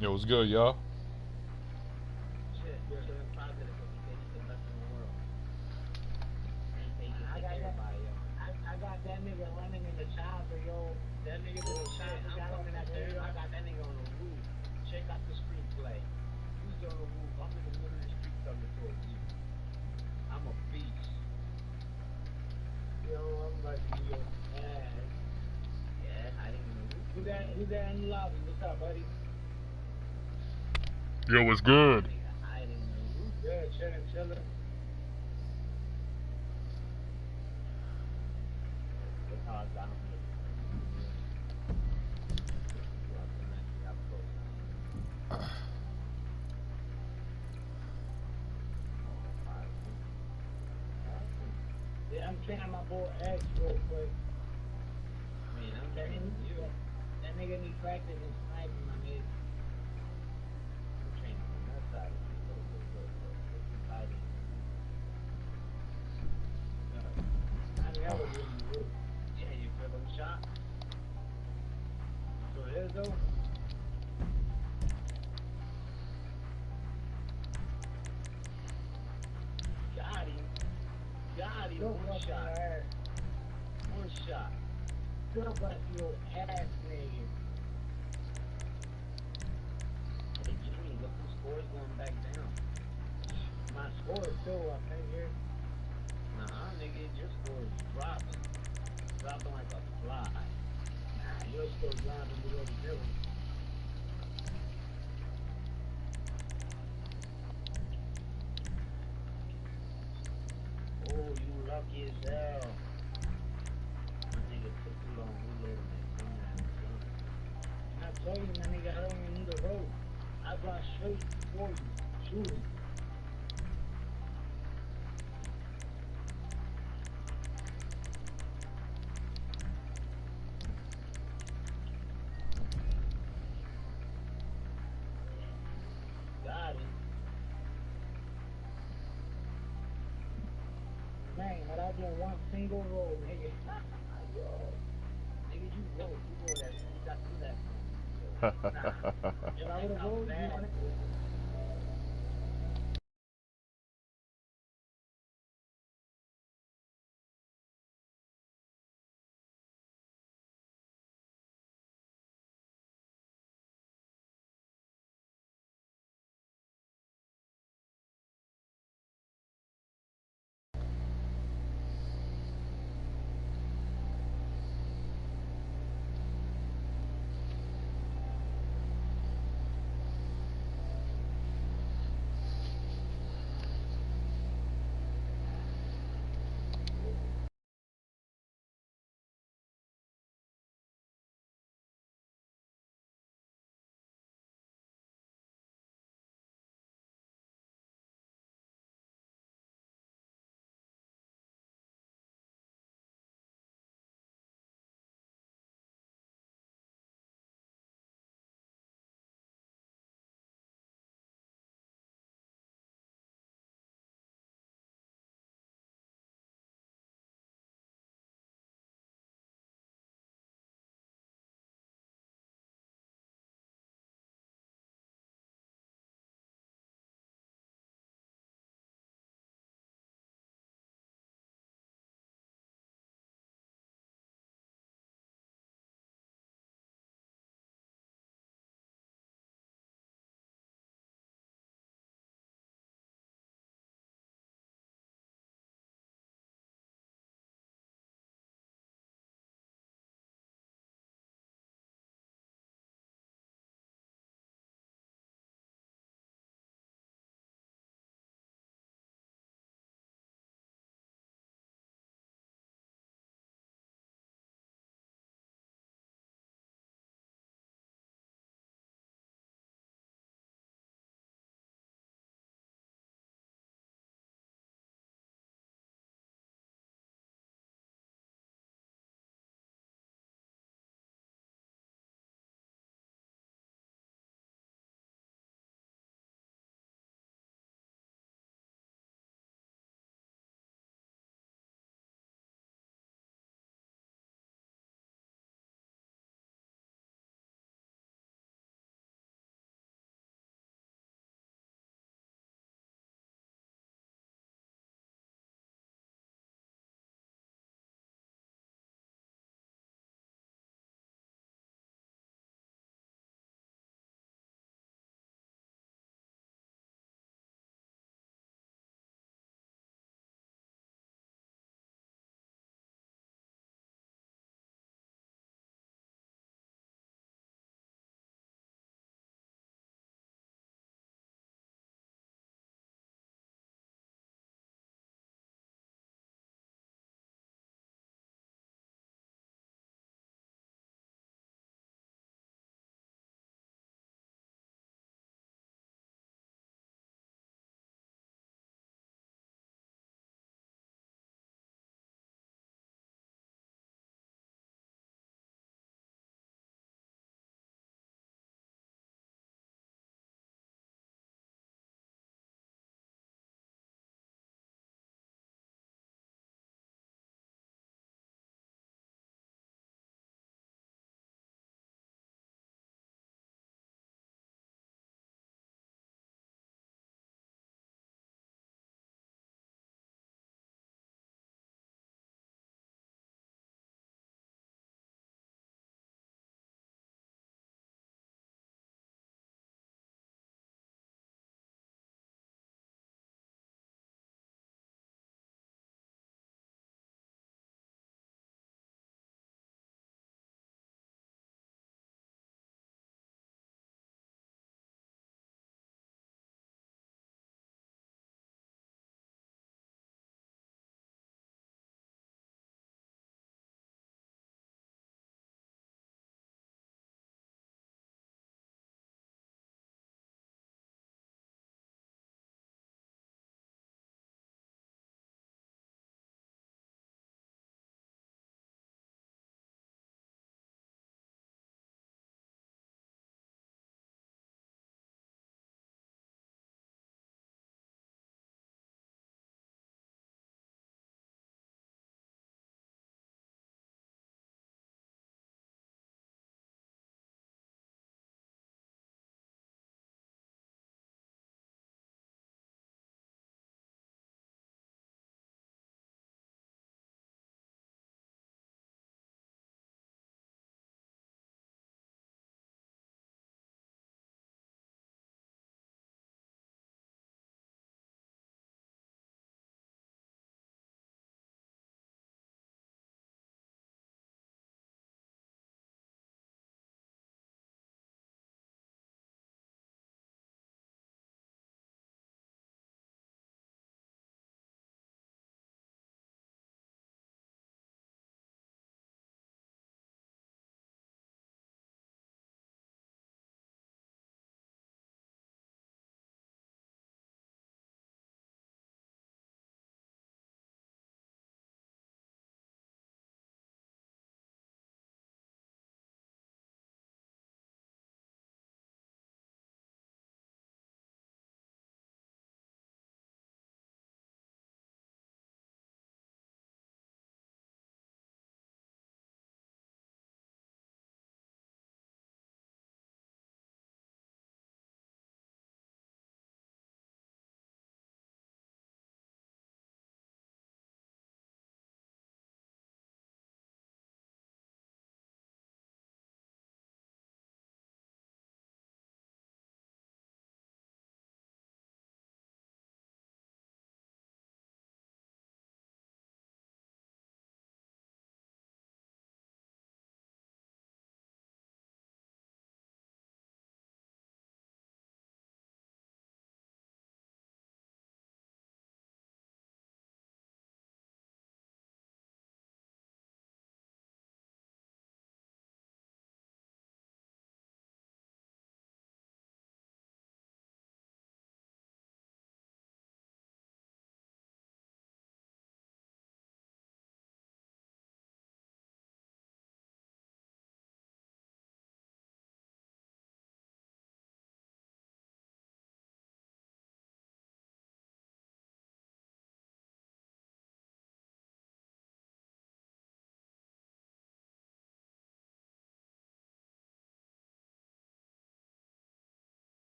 Yo, what's good, y'all? Yo, what's good? I'm training my boy X real quick. Man, I'm training you. That nigga need practice and sniping, my nigga. I'm training on that side of it. I never really would. Yeah, you feel them shot? So here's though. Got him. Got him. One shot. One shot. Still got your ass nigga. Hey Jimmy, look the score's going back down. My score is still up right here. Nah, nigga, your score is dropping. Dropping like a fly. Nah, your score dropping below the zero. Oh, you lucky as hell. My nigga took too long reloading that gun. And I told you, my nigga, I don't even need a road. I brought straight for you. Shooting. Got it. Man, but I did one single roll, nigga. Yo. Nigga, you roll that. You got to do that. Nah. If I would have rolled, you want it?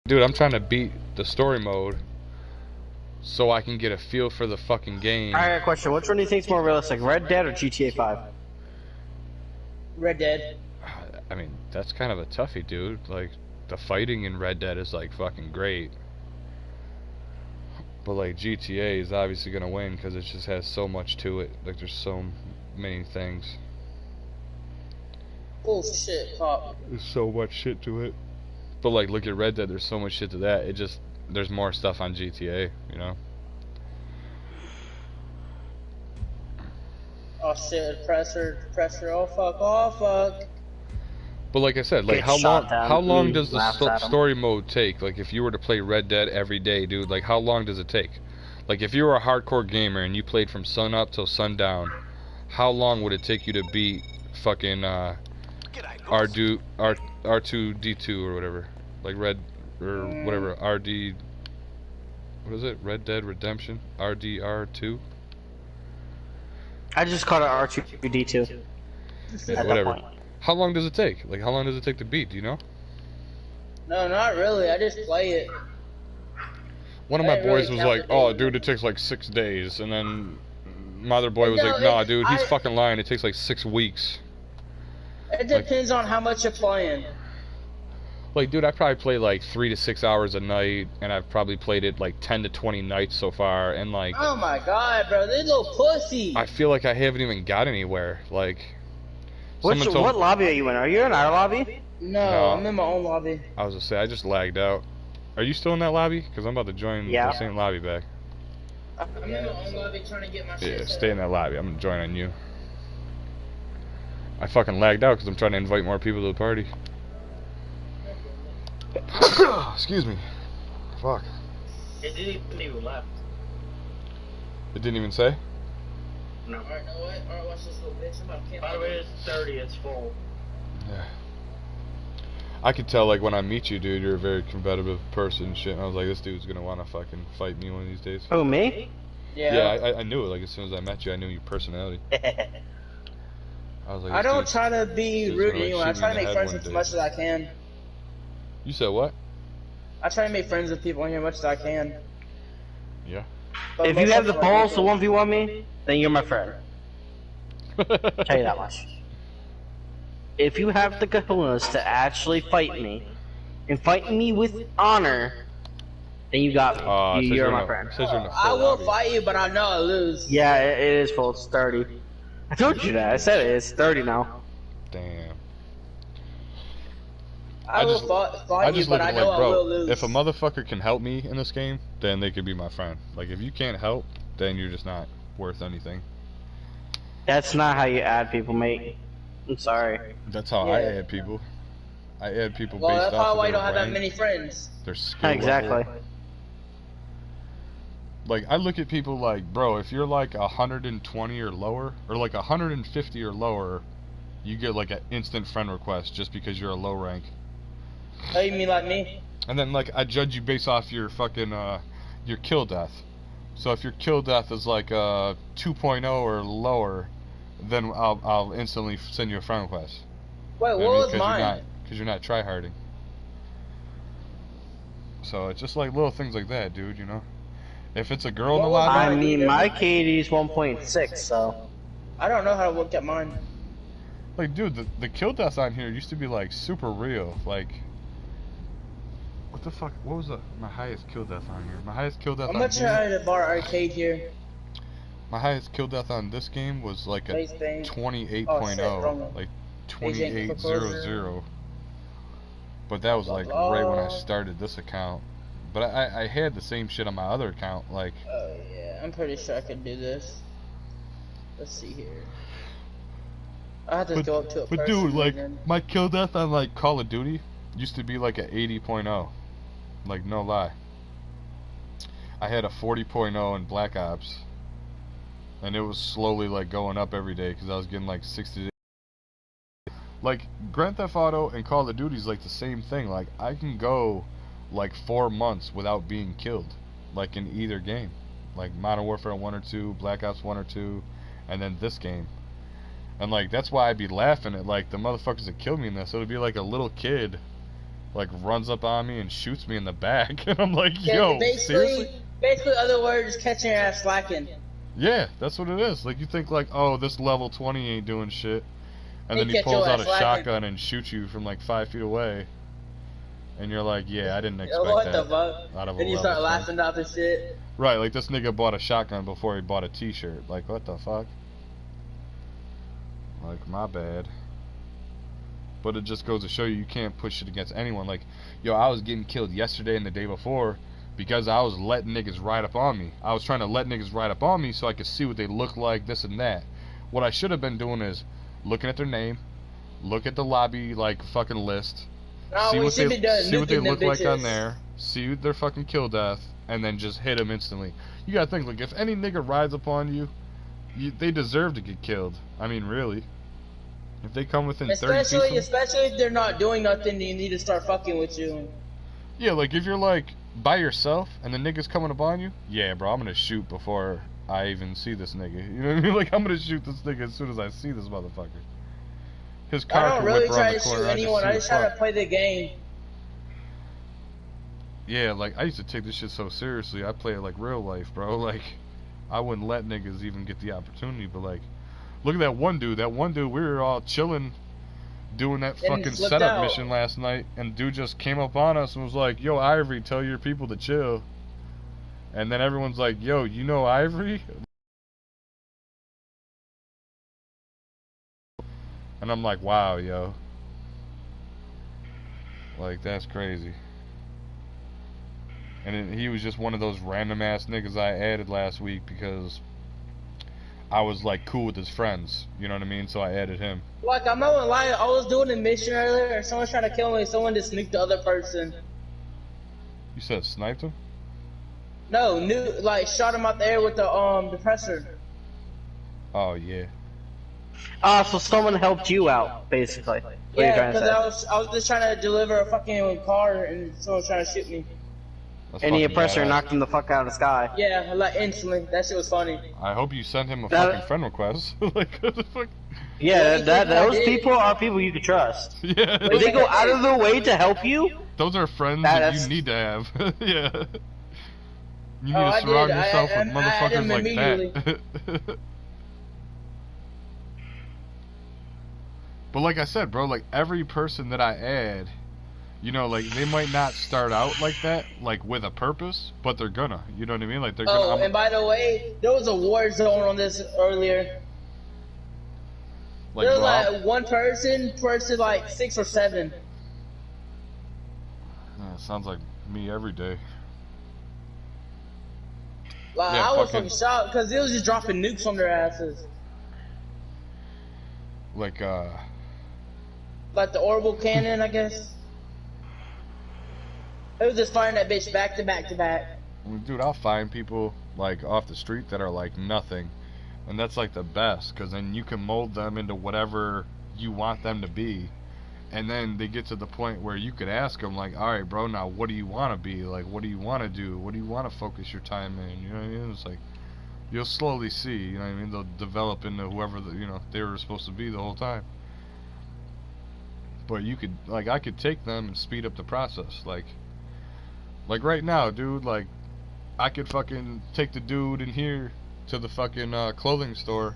Dude, I'm trying to beat the story mode so I can get a feel for the fucking game. I got a question. Which one do you think is more realistic, Red Dead or GTA 5? Red Dead. I mean, that's kind of a toughie, dude. Like, the fighting in Red Dead is like fucking great. But like GTA is obviously gonna win because it just has so much to it. Like, there's so many things. Oh shit, pop. There's so much shit to it. But like, look at Red Dead. There's so much shit to that. It just there's more stuff on GTA. You know. Oh shit, pressure. Oh fuck. But like I said, like Get how shot long down, does the laughs at 'em. story mode take? Like if you were to play Red Dead every day, dude, like how long does it take? Like if you were a hardcore gamer and you played from sun up till sundown, how long would it take you to beat fucking R2D2 or whatever? Like Red or whatever RD what is it? Red Dead Redemption? RDR2? I just called it R2D2. Yeah, At whatever. that point. How long does it take? Like how long does it take to beat, do you know? No, not really. I just play it. One of I my didn't really boys was count like, the "Oh, days. dude, it takes like 6 days," and then my other boy was No, like, "Nah, dude, he's I- fucking lying. It takes like 6 weeks." It depends on how much you're playing. Like, dude, I probably play like 3 to 6 hours a night, and I've probably played it like 10 to 20 nights so far, and like, Oh my god, bro, they little pussy. I feel like I haven't even got anywhere. Like, What someone told lobby are you in? Are you in our lobby? No, I'm in my own lobby. I was gonna say I just lagged out. Are you still in that lobby? Because I'm about to join Yeah. the same lobby back. I'm in my own lobby trying to get my shit Yeah, set stay in that lobby. I'm gonna join on you. I fucking lagged out because I'm trying to invite more people to the party. Excuse me. Fuck. It didn't even left. It didn't even say? No. Alright, know what? Alright, watch this little bitch. I'm about to By the way, it's 30, it's full. Yeah. I could tell, like, when I meet you, dude, you're a very competitive person and shit. And I was like, this dude's gonna wanna fucking fight me one of these days. Oh, me? Yeah, I knew it. Like, as soon as I met you, I knew your personality. I was like, I this don't dude's- try to be dude's rude gonna, to like, anyone. I shoot me try in to the make head friends one with as day. much as I can. You said what? I try to make friends with people in here as much as I can. Yeah. But If you most have the of them balls to don't. 1v1 me, then you're my friend. Tell you that much. If you have the kahunas to actually fight me, and fight me with honor, then you got me. It says You're my in a- friend. it says you're in a I full will lobby. fight you, but I know I lose. Yeah, it is full. It's 30. I told you that. I said it. It's 30 now. Damn. I will just- fight you, but look I at know like, I will bro, lose. if a motherfucker can help me in this game, then they could be my friend. Like, if you can't help, then you're just not worth anything. That's not how you add people, mate. I'm sorry. That's how I add people. I add people Well, based that's off probably of why you their don't have that rank, many friends. their skill Exactly. level. Like, I look at people like, bro, if you're like 120 or lower, or like 150 or lower, you get like an instant friend request just because you're a low rank. Oh, you mean like me? And then like I judge you based off your fucking your kill death. So if your kill death is like 2.0 or lower, then I'll instantly send you a friend request. Wait, what was mine? Because you're not tryharding. So it's just like little things like that, dude. You know, if it's a girl in the What was lobby, I mean, my KD's 1.6, so. I don't know how to look at mine. like, dude, the kill death on here used to be like super real. Like, what the fuck? What was my highest kill death on here? My highest kill death I'm on gonna try here. to bar arcade here. My highest kill death on this game was like a Face bang. 28.0, Oh, shit, wrong one. like Face bang 2800. But that was like right when I started this account. But I had the same shit on my other account. Like, Oh yeah, I'm pretty sure I could do this. Let's see here. I have to go up to a but person dude, like again. my kill death on like Call of Duty used to be like a 80.0. Like, no lie. I had a 40.0 in Black Ops. And it was slowly like going up every day because I was getting like 60. Like Grand Theft Auto and Call of Duty is like the same thing. Like I can go like 4 months without being killed, like in either game, like Modern Warfare 1 or 2, Black Ops 1 or 2, and then this game. And like that's why I'd be laughing at like the motherfuckers that killed me in this. So it'd be like a little kid like runs up on me and shoots me in the back, and I'm like, Yeah, yo, seriously? Basically, other words, catching your ass slacking. Yeah, that's what it is. Like, you think like, oh, this level 20 ain't doing shit, and then he catch pulls your out a ass slacking. shotgun and shoots you from like 5 feet away, and you're like, yeah, I didn't expect What that the fuck? out of a And you level start 20. laughing off the shit. Right, like this nigga bought a shotgun before he bought a t-shirt. Like, what the fuck? Like, my bad. But it just goes to show you can't push it against anyone. Like, yo, I was getting killed yesterday and the day before because I was letting niggas ride up on me. I was trying to let niggas ride up on me so I could see what they look like, this and that. What I should have been doing is looking at their name, look at the lobby, like, fucking list, see what they look like on there, see their fucking kill death, and then just hit them instantly. You gotta think, like, if any nigga rides upon you, they deserve to get killed. I mean, really. If they come within 30 feet, especially if they're not doing nothing, you need to start fucking with you. Yeah, like if you're like by yourself and the nigga's coming upon you, yeah, bro, I'm gonna shoot before I even see this nigga. You know what I mean? Like, I'm gonna shoot this nigga as soon as I see this motherfucker. His car I don't could really whip try around to the corner. shoot anyone. I just try to play the game. Yeah, like I used to take this shit so seriously. I play it like real life, bro. Like, I wouldn't let niggas even get the opportunity, but like, look at that one dude. That one dude, we were all chilling, doing that fucking setup mission last night, and dude just came up on us and was like, yo, Ivory, tell your people to chill. And then everyone's like, yo, you know Ivory? And I'm like, wow, yo. Like, that's crazy. And he was just one of those random ass niggas I added last week because I was like cool with his friends, you know what I mean? So I added him. Like, I'm not gonna lie, I was doing a mission earlier and someone's trying to kill me, someone just sneaked the other person. You said sniped him? No, shot him out the air with the depressor. Oh yeah. So someone helped you out, basically. Yeah, because I was just trying to deliver a fucking car and someone was trying to shoot me. And the oppressor knocked him the fuck out of the sky. Yeah, like instantly. That shit was funny. I hope you sent him a fucking friend request. Like, what the fuck? Yeah, those people are people you can trust. Yeah. If they go out of their way to help you, those are friends that you need to have. Yeah. You need to surround yourself with motherfuckers like that. But like I said, bro, like every person that I add, you know, like they might not start out like that, like with a purpose, but they're gonna. You know what I mean? Like they're gonna. Oh, and by the way, there was a war zone on this earlier. Like, there was like one person like 6 or 7. Yeah, sounds like me every day. Like, yeah, I was fucking shocked because it was just dropping nukes on their asses. Like the orbital cannon, I guess. It was just firing that bitch back to back to back. I mean, dude, I'll find people like off the street that are like nothing, and that's like the best, because then you can mold them into whatever you want them to be, and then they get to the point where you could ask them like, all right, bro, now what do you want to be? Like, what do you want to do? What do you want to focus your time in? You know what I mean? It's like you'll slowly see. You know what I mean? They'll develop into whoever they were supposed to be the whole time. But you could, like, I could take them and speed up the process. Like right now, dude, like, I could fucking take the dude in here to the fucking clothing store,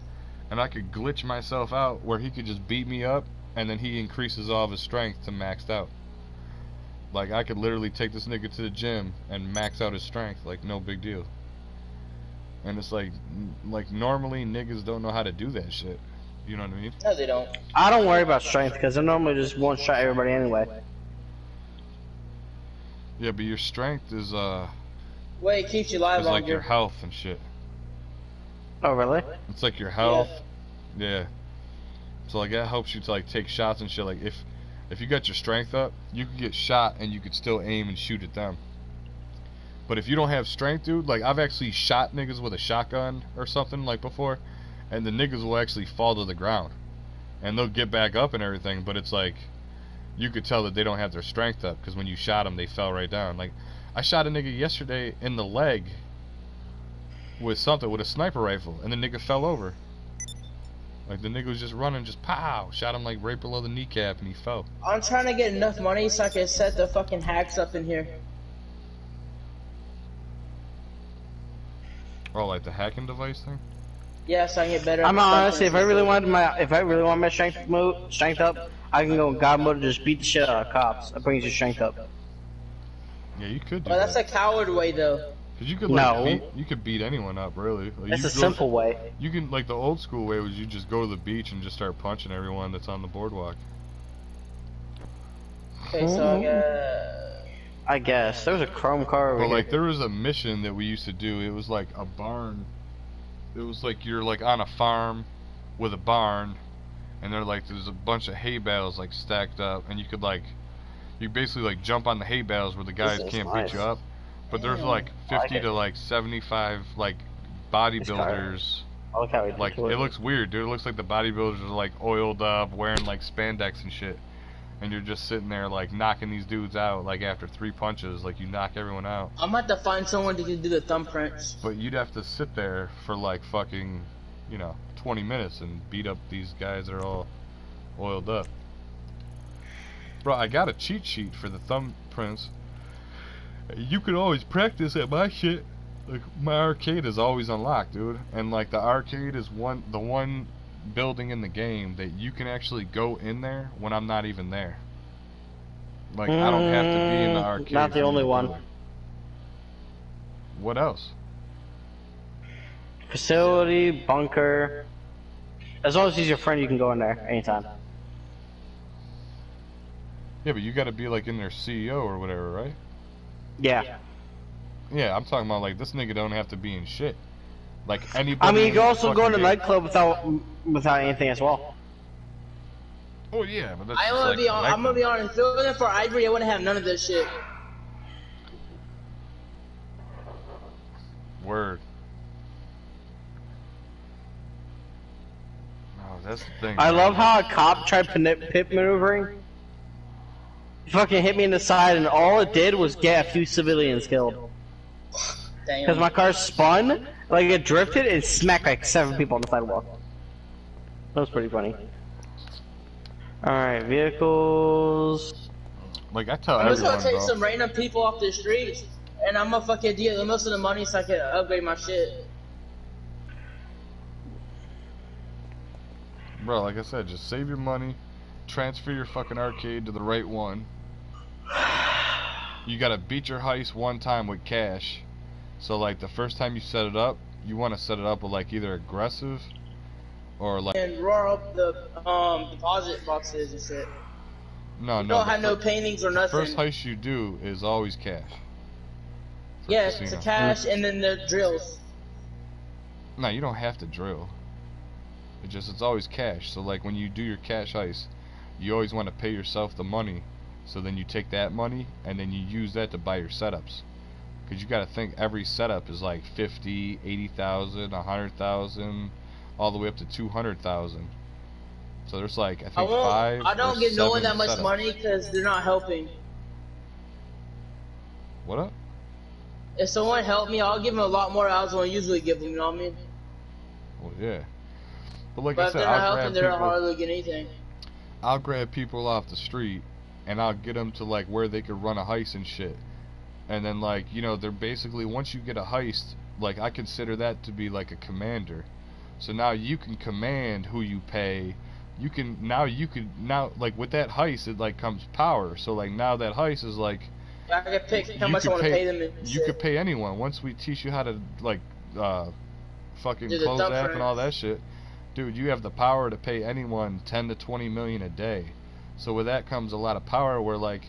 and I could glitch myself out where he could just beat me up, and then he increases all of his strength to maxed out. Like, I could literally take this nigga to the gym and max out his strength, like, no big deal. And it's like normally niggas don't know how to do that shit. You know what I mean? No, they don't. I don't worry about strength because they're normally just one shot everybody anyway. Yeah, but your strength is well, it keeps you alive longer. It's like your health and shit. Oh, really? It's like your health. Yeah. So like that helps you to like take shots and shit. Like if you got your strength up, you could get shot and you could still aim and shoot at them. But if you don't have strength, dude, like I've actually shot niggas with a shotgun or something like before, and the niggas will actually fall to the ground, and they'll get back up and everything. But it's like you could tell that they don't have their strength up because when you shot them, they fell right down. Like I shot a nigga yesterday in the leg with a sniper rifle, and the nigga fell over. Like the nigga was just running, just pow, shot him like right below the kneecap, and he fell. I'm trying to get enough money so I can set the fucking hacks up in here. Oh, like the hacking device thing? Yeah, so I can get better. I'm honestly, if I really want my strength up, I can go in God mode and just beat the shit out of cops. That brings your strength up. Yeah, you could do Well, that's that. a coward way, though. Cause you could like No. you could beat anyone up, really. Like, That's you a could go- simple way. You can, like, the old school way was you just go to the beach and just start punching everyone that's on the boardwalk. Okay, so I guess there was a chrome car over But here. like there was a mission that we used to do. It was like a barn. It was like you're like on a farm with a barn, and there's a bunch of hay bales like stacked up, and you basically like jump on the hay bales where the guys This is can't nice. beat you up. But there's like I like 50 it. to like 75 like bodybuilders. I like how he Like did it looks weird, dude. It looks like the bodybuilders are like oiled up, wearing like spandex and shit. And you're just sitting there like knocking these dudes out like after 3 punches, like you knock everyone out. I'm about to find someone to do the thumbprints. But you'd have to sit there for like fucking, 20 minutes and beat up these guys that are all oiled up. Bro, I got a cheat sheet for the thumbprints. You could always practice at my shit. Like my arcade is always unlocked, dude. And like the arcade is the one building in the game that you can actually go in there when I'm not even there. Like I don't have to be in the arcade. Not the for only me to one. do it. What else? Facility, bunker. As long as he's your friend, you can go in there anytime. Yeah, but you gotta be like in their CEO or whatever, right? Yeah. Yeah, I'm talking about like this nigga don't have to be in shit. Like anybody. I mean, you in can the also go fucking in a game. nightclub without anything as well. Oh yeah, but that's I'm just gonna like be on. I'm gonna nightclub. be honest. If it wasn't for Ivory, I wouldn't have none of this shit. Word. No, that's the thing. I man. love how a cop tried pit maneuvering. He fucking hit me in the side, and all it did was get a few civilians killed. Damn. Because my car spun, like it drifted, and smacked like 7 people on the sidewalk. That was pretty funny. Alright, vehicles. Like I tell I'm just everyone, gonna take bro. some random people off the streets, and I'm gonna fucking deal most of the money so I can upgrade my shit. Bro, like I said, just save your money, transfer your fucking arcade to the right one. You gotta beat your heist one time with cash. So like the first time you set it up, you want to set it up with like either aggressive or like And roar up the deposit boxes and shit. no. You don't the have no fir- paintings or the nothing. first heist you do is always cash. For Yes, casino. it's a cash and then the drills. No, you don't have to drill. It's always cash. So like when you do your cash heist, you always want to pay yourself the money. So then you take that money and then you use that to buy your setups. Cause you gotta think every setup is like 50, 80,000, 100,000, all the way up to 200,000. So there's like I think I won't. 5. I don't or give no one 7 that much setups. money because they're not helping. What up? If someone helped me, I'll give them a lot more than I was gonna usually give them. You know what I mean? Well, yeah. But like But I if said, they're not I'll helping, grab they're not people. hardly get anything. I'll grab people off the street and I'll get them to like where they could run a heist and shit. And then like, they're basically, once you get a heist, like I consider that to be like a commander. So now you can command who you pay. You can now like with that heist it like comes power. So like now that heist is like I can pick how you much I could want to pay them. And you shit. could pay anyone once we teach you how to like fucking Do the close dump app and all runs. that shit. Dude, you have the power to pay anyone 10 to 20 million a day. So with that comes a lot of power where like,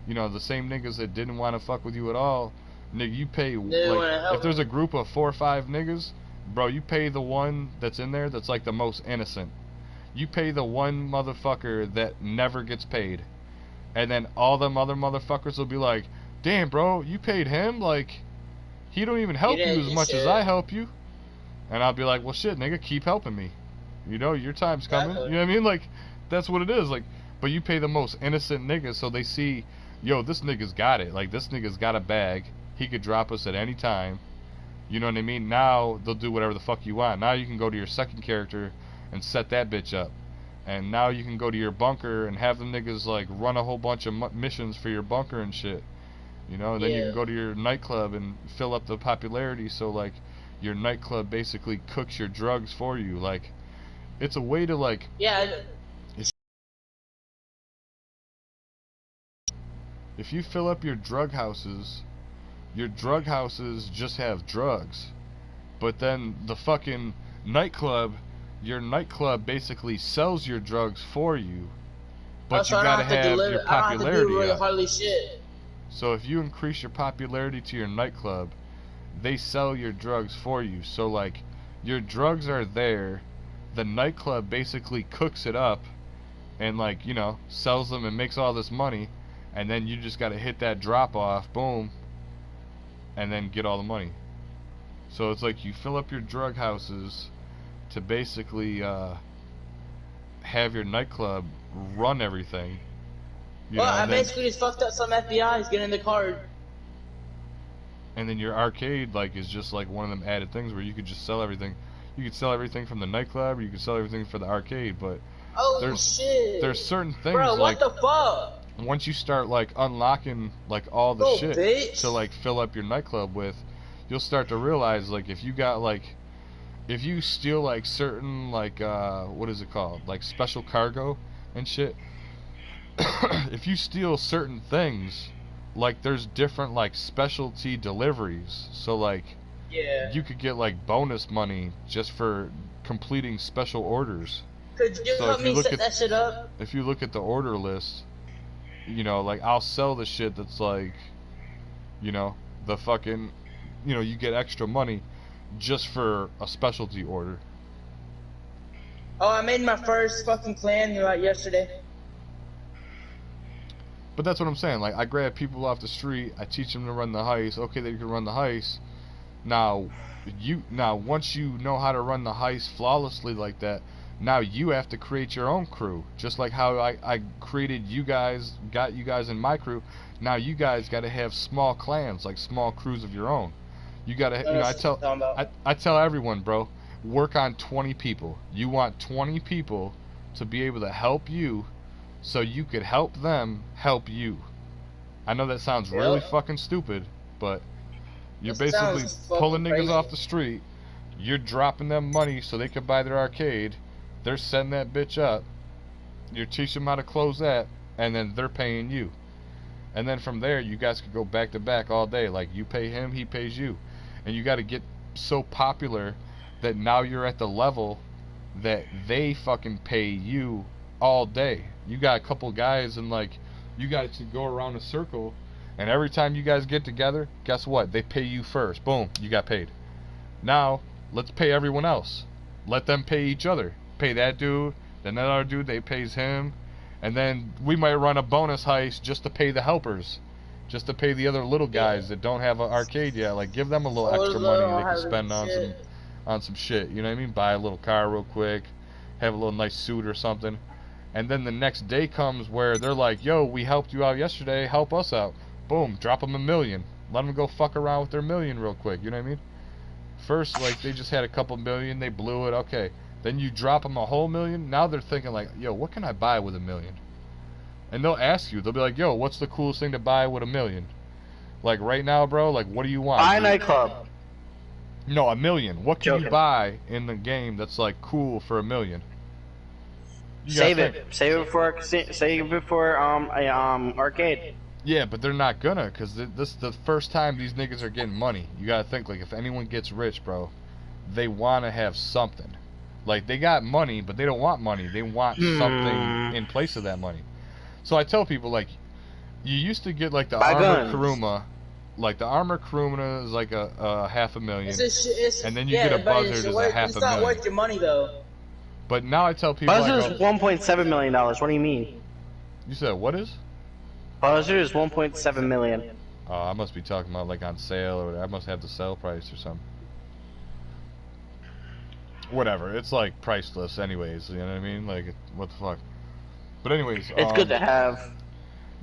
the same niggas that didn't want to fuck with you at all, nigga, you pay They wanna like help. if there's a group of 4 or 5 niggas, bro, you pay the one that's in there that's like the most innocent. You pay the one motherfucker that never gets paid. And then all them other motherfuckers will be like, "Damn, bro, you paid him? Like he don't even help you didn't as get much as shit." I help you." And I'll be like, "Well, shit, nigga, keep helping me. Your time's coming." Exactly. You know what I mean? Like, that's what it is. Like, but you pay the most innocent niggas so they see, yo, this nigga's got it. Like, this nigga's got a bag. He could drop us at any time. You know what I mean? Now they'll do whatever the fuck you want. Now you can go to your second character and set that bitch up. And now you can go to your bunker and have them niggas like run a whole bunch of missions for your bunker and shit. You know, and then you can go to your nightclub and fill up the popularity, so like your nightclub basically cooks your drugs for you. Like, it's a way to like, Yeah. if you fill up your drug houses just have drugs. But then the fucking nightclub, your nightclub basically sells your drugs for you. But So you I don't gotta have to have deliver. your I don't have to popularity do really up. hardly shit. So if you increase your popularity to your nightclub, they sell your drugs for you. So like, your drugs are there, the nightclub basically cooks it up and like, you know, sells them and makes all this money, and then you just gotta hit that drop off, boom, and then get all the money. So it's like you fill up your drug houses to basically have your nightclub run everything. You Well, know, I and then, basically just fucked up some FBI's getting the card. and then your arcade like is just like one of them added things where you could just sell everything. You could sell everything from the nightclub, or you could sell everything for the arcade. But Oh shit. there's certain things Bro, like, what the fuck? once you start like unlocking like all the Oh, shit bitch. to like fill up your nightclub with, you'll start to realize like if you got like, if you steal like certain like what is it called, like special cargo and shit, if you steal certain things, like there's different like specialty deliveries. So like, Yeah. you could get like bonus money just for completing special orders. Could you So help if you me look set at- that shit up? If you look at the order list, you know, like I'll sell the shit that's like, you know, the fucking, you know, you get extra money just for a specialty order. Oh, I made my first fucking clan like yesterday. But that's what I'm saying. Like, I grab people off the street, I teach them to run the heist. Okay, they can run the heist. Now, once you know how to run the heist flawlessly like that, now you have to create your own crew. Just like how I created you guys, got you guys in my crew. Now you guys got to have small clans, like small crews of your own. You got to, you know, I tell everyone, bro, work on 20 people. You want 20 people to be able to help you, so you could help them help you. I know that sounds really fucking stupid, but you're It basically sounds fucking pulling niggas crazy. off the street. You're dropping them money so they can buy their arcade. They're setting that bitch up. You're teaching them how to close that, and then they're paying you. And then from there, you guys could go back to back all day. Like, you pay him, he pays you. And you got to get so popular that now you're at the level that they fucking pay you all day. You got a couple guys, and like, you guys could go around a circle, and every time you guys get together, guess what? They pay you first. Boom, you got paid. Now, let's pay everyone else. Let them pay each other. Pay that dude, then that other dude, they pays him. And then we might run a bonus heist just to pay the helpers. Just to pay the other little guys that don't have an arcade yet. Like, give them a little extra money they can spend on some shit. You know what I mean? Buy a little car real quick. Have a little nice suit or something. And then the next day comes where they're like, yo, we helped you out yesterday, help us out. Boom, drop them $1 million. Let them go fuck around with their $1 million real quick, you know what I mean? First, like, they just had a couple million, they blew it, okay. Then you drop them a whole $1 million, now they're thinking like, yo, what can I buy with $1 million? And they'll ask you, they'll be like, yo, what's the coolest thing to buy with $1 million? Like, right now, bro, like, what do you want? Buy a nightclub. No, $1 million. What can you Joking. buy in the game that's, like, cool for $1 million? You Save gotta it. Save it for arcade. Yeah, but they're not gonna, because this is the first time these niggas are getting money. You gotta think, like, if anyone gets rich, bro, they want to have something. Like, they got money, but they don't want money. They want something in place of that money. So I tell people, like, you used to get, like, the Buy armored guns. Kuruma. Like, the armored Kuruma is, like, a $500,000. It's, And then you get a buzzard as a It's not $500,000. worth your money though. But now I tell people, I Buzzard is go, $1.7 million. What do you mean? you said, what is? Buzzard is $1.7 million. Oh, I must be talking about, like, on sale or whatever. I must have the sale price or something. Whatever, it's like priceless anyways, you know what I mean? Like, what the fuck? But anyways, It's good to have.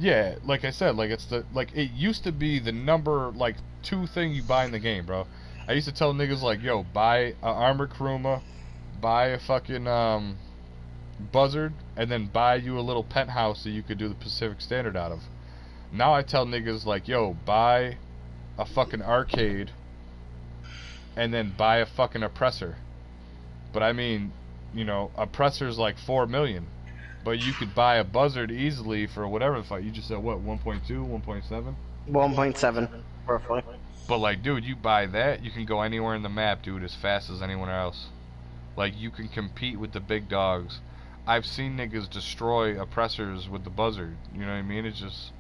yeah, like I said, like, it's the, like, it used to be the number, like, 2 thing you buy in the game, bro. I used to tell niggas, like, yo, buy a armored Kuruma, buy a fucking buzzard and then buy you a little penthouse that you could do the Pacific Standard out of. Now I tell niggas like, yo, buy a fucking arcade and then buy a fucking oppressor. But I mean, you know, oppressor's like 4 million. But you could buy a buzzard easily for whatever the fuck. You just said what, 1.2, 1.7? 1.7, roughly. But like, dude, you buy that, you can go anywhere in the map, dude, as fast as anyone else. Like, you can compete with the big dogs. I've seen niggas destroy oppressors with the buzzard. You know what I mean? It's just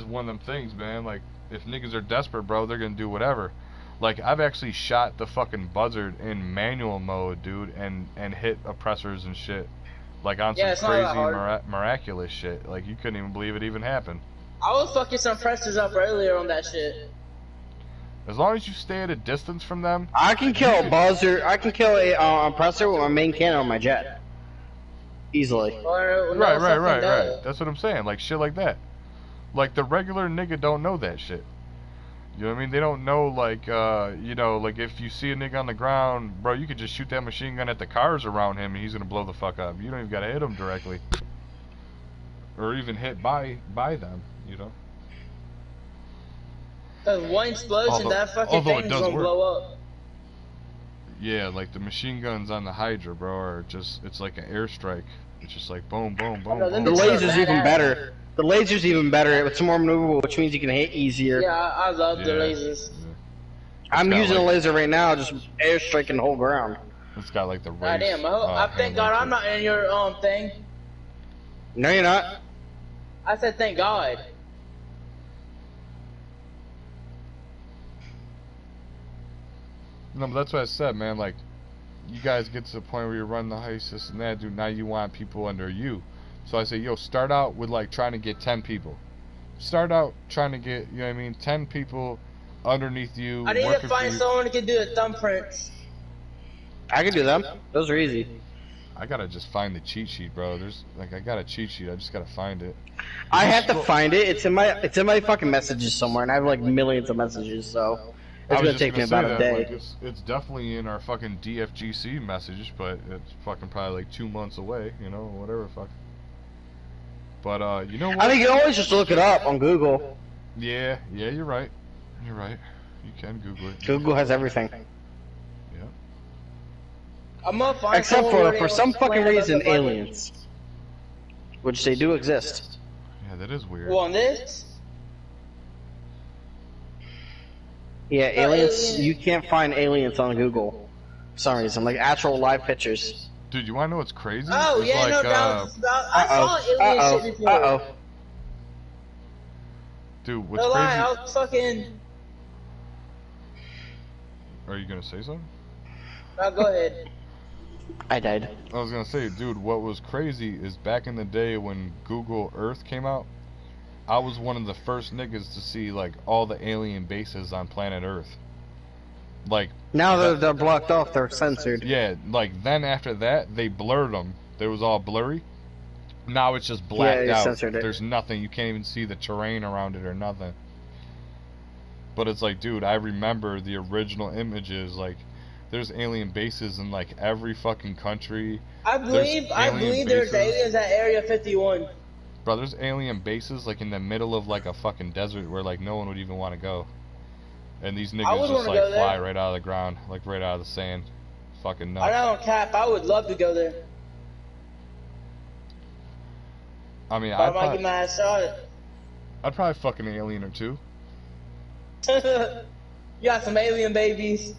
one of them things, man. Like, if niggas are desperate, bro, they're gonna do whatever. Like, I've actually shot the fucking buzzard in manual mode, dude, and hit oppressors and shit. Like, on some crazy miraculous shit. Like, you couldn't even believe it even happened. I was fucking some pressers up earlier on that shit. As long as you stay at a distance from them. I can kill a buzzard. I can kill a oppressor with my main cannon on my jet. Easily. Right. That's what I'm saying. Like, shit like that. Like, the regular nigga don't know that shit. You know what I mean? They don't know, like, you know, like, if you see a nigga on the ground, bro, you could just shoot that machine gun at the cars around him and he's gonna blow the fuck up. You don't even gotta hit him directly. Or even hit by them, you know? Cause one explosion, that fucking thing's gonna blow up. Yeah, like the machine guns on the Hydra, bro, are just, it's like an airstrike. It's just like boom, boom, boom, boom. The laser's even better. The laser's even better. It's more maneuverable, which means you can hit easier. Yeah, I love the lasers. Yeah. I'm using a laser right now, just airstriking the whole ground. It's got like the race. Goddamn, I thank God I'm not in your thing. No, you're not. I said thank God. No, but that's what I said, man. Like, you guys get to the point where you run the heist, this and that, dude. Now you want people under you. So I say, yo, start out with, like, trying to get 10 people. Start out trying to get, you know what I mean, 10 people underneath you. I need to find someone who can do the thumbprints. I can do them. Those are easy. I gotta just find the cheat sheet, bro. There's, like, I got a cheat sheet. I just gotta find it. I have to find it. It's in my fucking messages somewhere, and I have, like, millions of messages, so it's gonna take me about a day. Like, it's definitely in our fucking DFGC message, but it's fucking probably like 2 months away, you know, whatever the fuck. But, you know what? I think you can always just look it up on Google. Yeah, you're right. You're right. You can Google it. Google has everything. Yeah. I'm gonna find except for some fucking reason, aliens. Which they do exist. Yeah, that is weird. Well, on this? Yeah, aliens, you can't find aliens on Google. For some reason, like actual live pictures. Dude, you wanna know what's crazy? Oh, it's yeah, like, no, I saw alien shit before. Uh-oh. Dude, what's No crazy? lie, I was fucking... Are you gonna say something? No, go ahead. I died. I was gonna say, dude, what was crazy is back in the day when Google Earth came out, I was one of the first niggas to see, like, all the alien bases on planet Earth. Like, now they're blocked off, they're censored. yeah, like, then after that, they blurred them. It was all blurry. Now it's just blacked out. Censored it. There's nothing. You can't even see the terrain around it or nothing. But it's like, dude, I remember the original images. Like, there's alien bases in, like, every fucking country. I believe there's aliens at Area 51. Bro, there's alien bases, like, in the middle of, like, a fucking desert where, like, no one would even want to go. And these niggas just, like, fly right out of the ground, like, right out of the sand. Fucking nuts. I don't cap, I would love to go there. I mean, I might get my ass shot. I'd probably fuck an alien or two. You got some alien babies.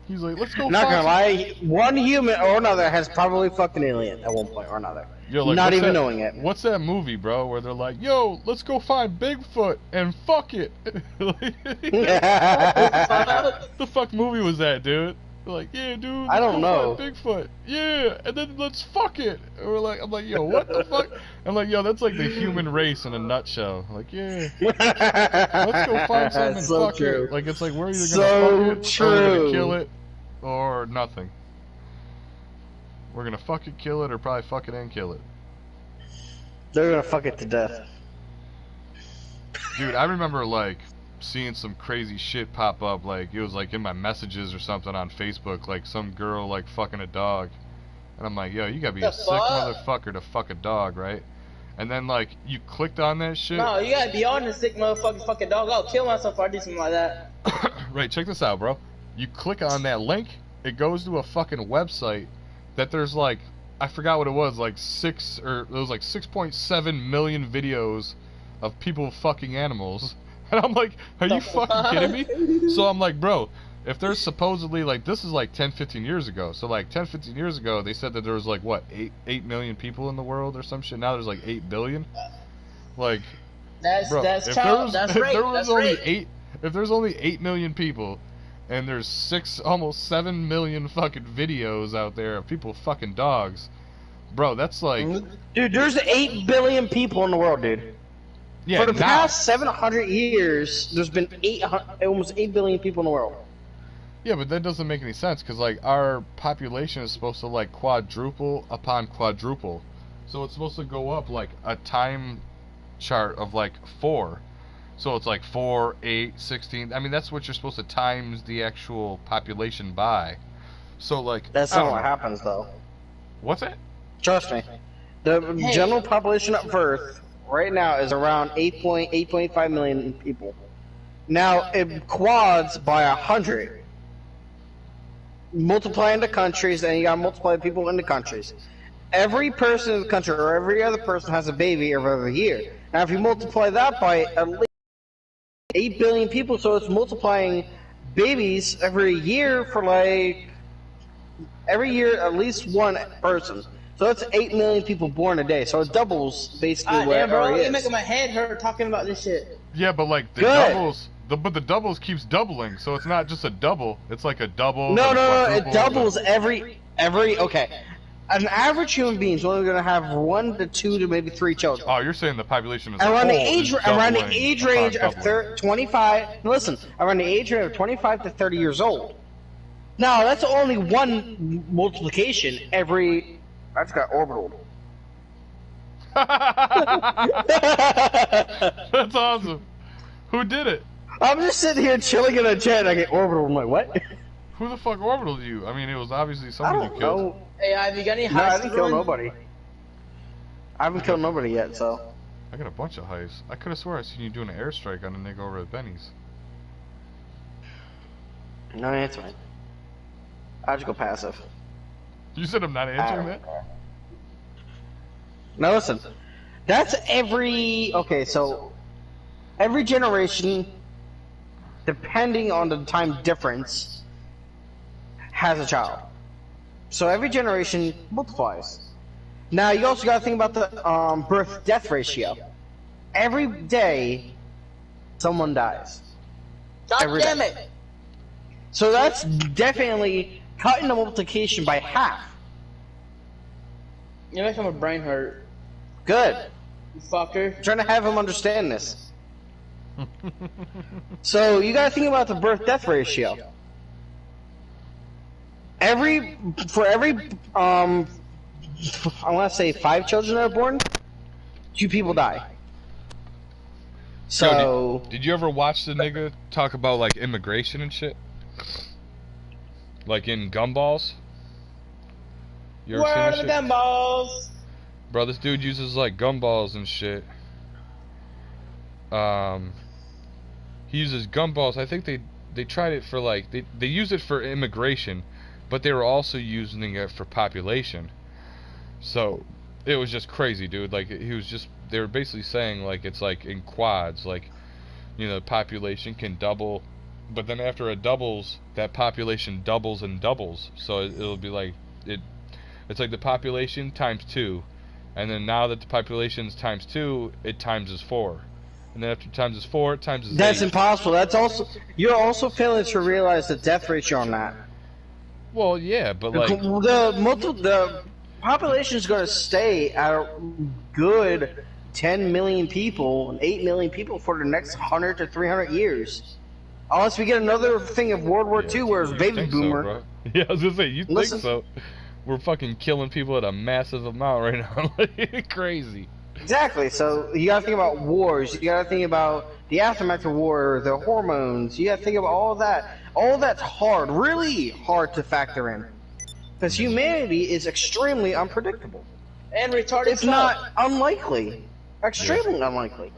He's like, let's go. Not gonna lie, one human or another has probably fucked an alien at one point or another. Yo, like, not even knowing it. What's that movie, bro, where they're like, yo, let's go find Bigfoot and fuck it? The fuck movie was that, dude? They're like, yeah, dude, I don't know. Find Bigfoot. Yeah, and then let's fuck it. And we're like, I'm like, yo, what the fuck? I'm like, yo, that's like the human race in a nutshell. Like, yeah, let's go find something and fuck it. Like, it's like, we're either gonna fuck it, or we're gonna kill it, or nothing. We're gonna fuck it, kill it, or probably fuck it and kill it. They're gonna fuck it to death. Dude, I remember, like, seeing some crazy shit pop up, like it was like in my messages or something on Facebook, like some girl like fucking a dog, and I'm like, yo, you gotta be a sick motherfucker to fuck a dog, right? And then like you clicked on that shit. No, you gotta be on the sick motherfucking fucking dog. I'll kill myself if I do something like that. Right, check this out, bro. You click on that link, it goes to a fucking website that there's like, I forgot what it was, like 6.7 million videos of people fucking animals. And I'm like, are you fucking kidding me? So I'm like, bro, if there's supposedly, like, this is like 10, 15 years ago. So like 10, 15 years ago, they said that there was like, what, 8 million people in the world or some shit. Now there's like 8 billion. Like, That's bro, that's if child. That's rape. That's rape. If there's only 8 million people, and there's almost 7 million fucking videos out there of people fucking dogs, bro, that's like, dude, there's 8 billion people in the world, dude. yeah, For the now, past 700 years, there's been almost 8 billion people in the world. yeah, but that doesn't make any sense, because like our population is supposed to like quadruple upon quadruple, so it's supposed to go up like a time chart of like 4. So it's like 4, 8, 16. I mean, that's what you're supposed to times the actual population by. So like, That's I not don't what know. happens, though. What's it? Trust me. The general population of Earth right now is around 8.5 million people. Now, it quads by 100. Multiplying the countries, and you gotta multiply the people in the countries. Every person in the country, or every other person, has a baby every year. Now, if you multiply that by at least 8 billion people, so it's multiplying babies every year for like every year at least one person. So that's 8 million people born a day. So it doubles basically Ah, what damn, bro, it you're is. making my head hurt talking about this shit. Yeah, but like the Good. doubles, but the doubles keeps doubling, so it's not just a double. It's like a double. No, then a no, no, it quadruple, doubles then- every okay. An average human being is only going to have 1 to 2 to maybe 3 children. Oh, you're saying the population is Around the whole age is around the doubling age upon range of doubling. 25. Listen, around the age range of 25 to 30 years old. Now that's only one multiplication every. I just got orbital. That's awesome. Who did it? I'm just sitting here chilling in a jet and I get orbital. I'm like, what? Who the fuck orbitaled you? I mean, it was obviously I someone you don't killed. know. Hey, have you got any No, I high didn't kill nobody. I haven't killed nobody yet, so. I got a bunch of heists. I could have swore I seen you doing an airstrike on a nigga over at Benny's. No, that's fine. I just go passive. You said I'm not answering that? Now listen, that's okay, so every generation, depending on the time difference, has a child. So every generation multiplies. Now you also got to think about the birth-death ratio. Every day, someone dies. God Every damn day. it! So that's definitely cutting the multiplication by half. You're making my brain hurt. Good. You fucker. I'm trying to have him understand this. So you gotta think about the birth-death ratio. For every I want to say 5 children that are born, 2 people die. So Yo, did you ever watch the nigga talk about like immigration and shit? Like in Gumballs? You ever Where seen are that the shit? gumballs? Bro, this dude uses like gumballs and shit. He uses gumballs. I think they tried it for like they use it for immigration, but they were also using it for population. So it was just crazy, dude. Like they were basically saying like it's like in quads, like you know, the population can double, but then after it doubles, that population doubles and doubles. So it'll be like it's like the population times 2. And then now that the population's times 2, it times 4. And then after times 4, it times 8. that's impossible. That's also you're also failing to realize the death ratio on that. Well, yeah, but like The population is going to stay at a good 10 million people, 8 million people for the next 100 to 300 years. Unless we get another thing of World War II where it's you baby think so, boomer. bro. Yeah, I was gonna say you Listen. think so. We're fucking killing people at a massive amount right now, like crazy. Exactly. So you gotta think about wars. You gotta think about the aftermath of war, the hormones. You gotta think about all that. All that's hard, really hard to factor in, because humanity is extremely unpredictable. And retarded It's not unlikely. Extremely unlikely.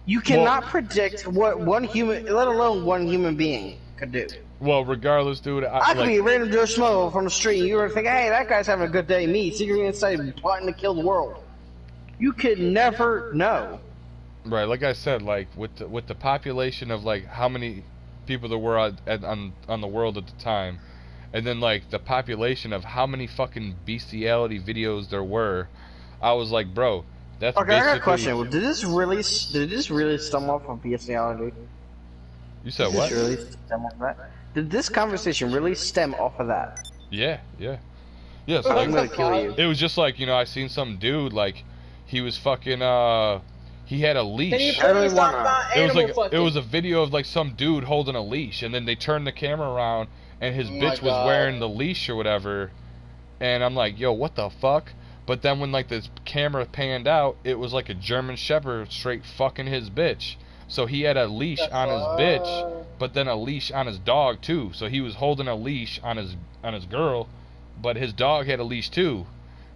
You cannot predict what one human, let alone one human being, could do. Well, regardless, dude, I could be a random Joe Schmo from the street, and you were thinking, hey, that guy's having a good day. Me, secretly inside, plotting to kill the world. You could never know. right, like I said, like with the population of like how many people there were on the world at the time, and then like the population of how many fucking bestiality videos there were, I was like, bro, that's Okay, basically... I got a question. Did this really stem off of bestiality? You said Did what? this really stem off of that? Did this conversation really stem off of that? Yeah. So I'm like, gonna kill you. it was just like, you know, I seen some dude like he was fucking he had a leash. Can you I really please talk wanna- about It was animal like fucking? it was a video of like some dude holding a leash, and then they turned the camera around, and his Oh my bitch was God. wearing the leash or whatever, and I'm like, yo, what the fuck? But then when like this camera panned out, it was like a German Shepherd straight fucking his bitch. So he had a leash on his bitch, but then a leash on his dog too. So he was holding a leash on his girl, but his dog had a leash too.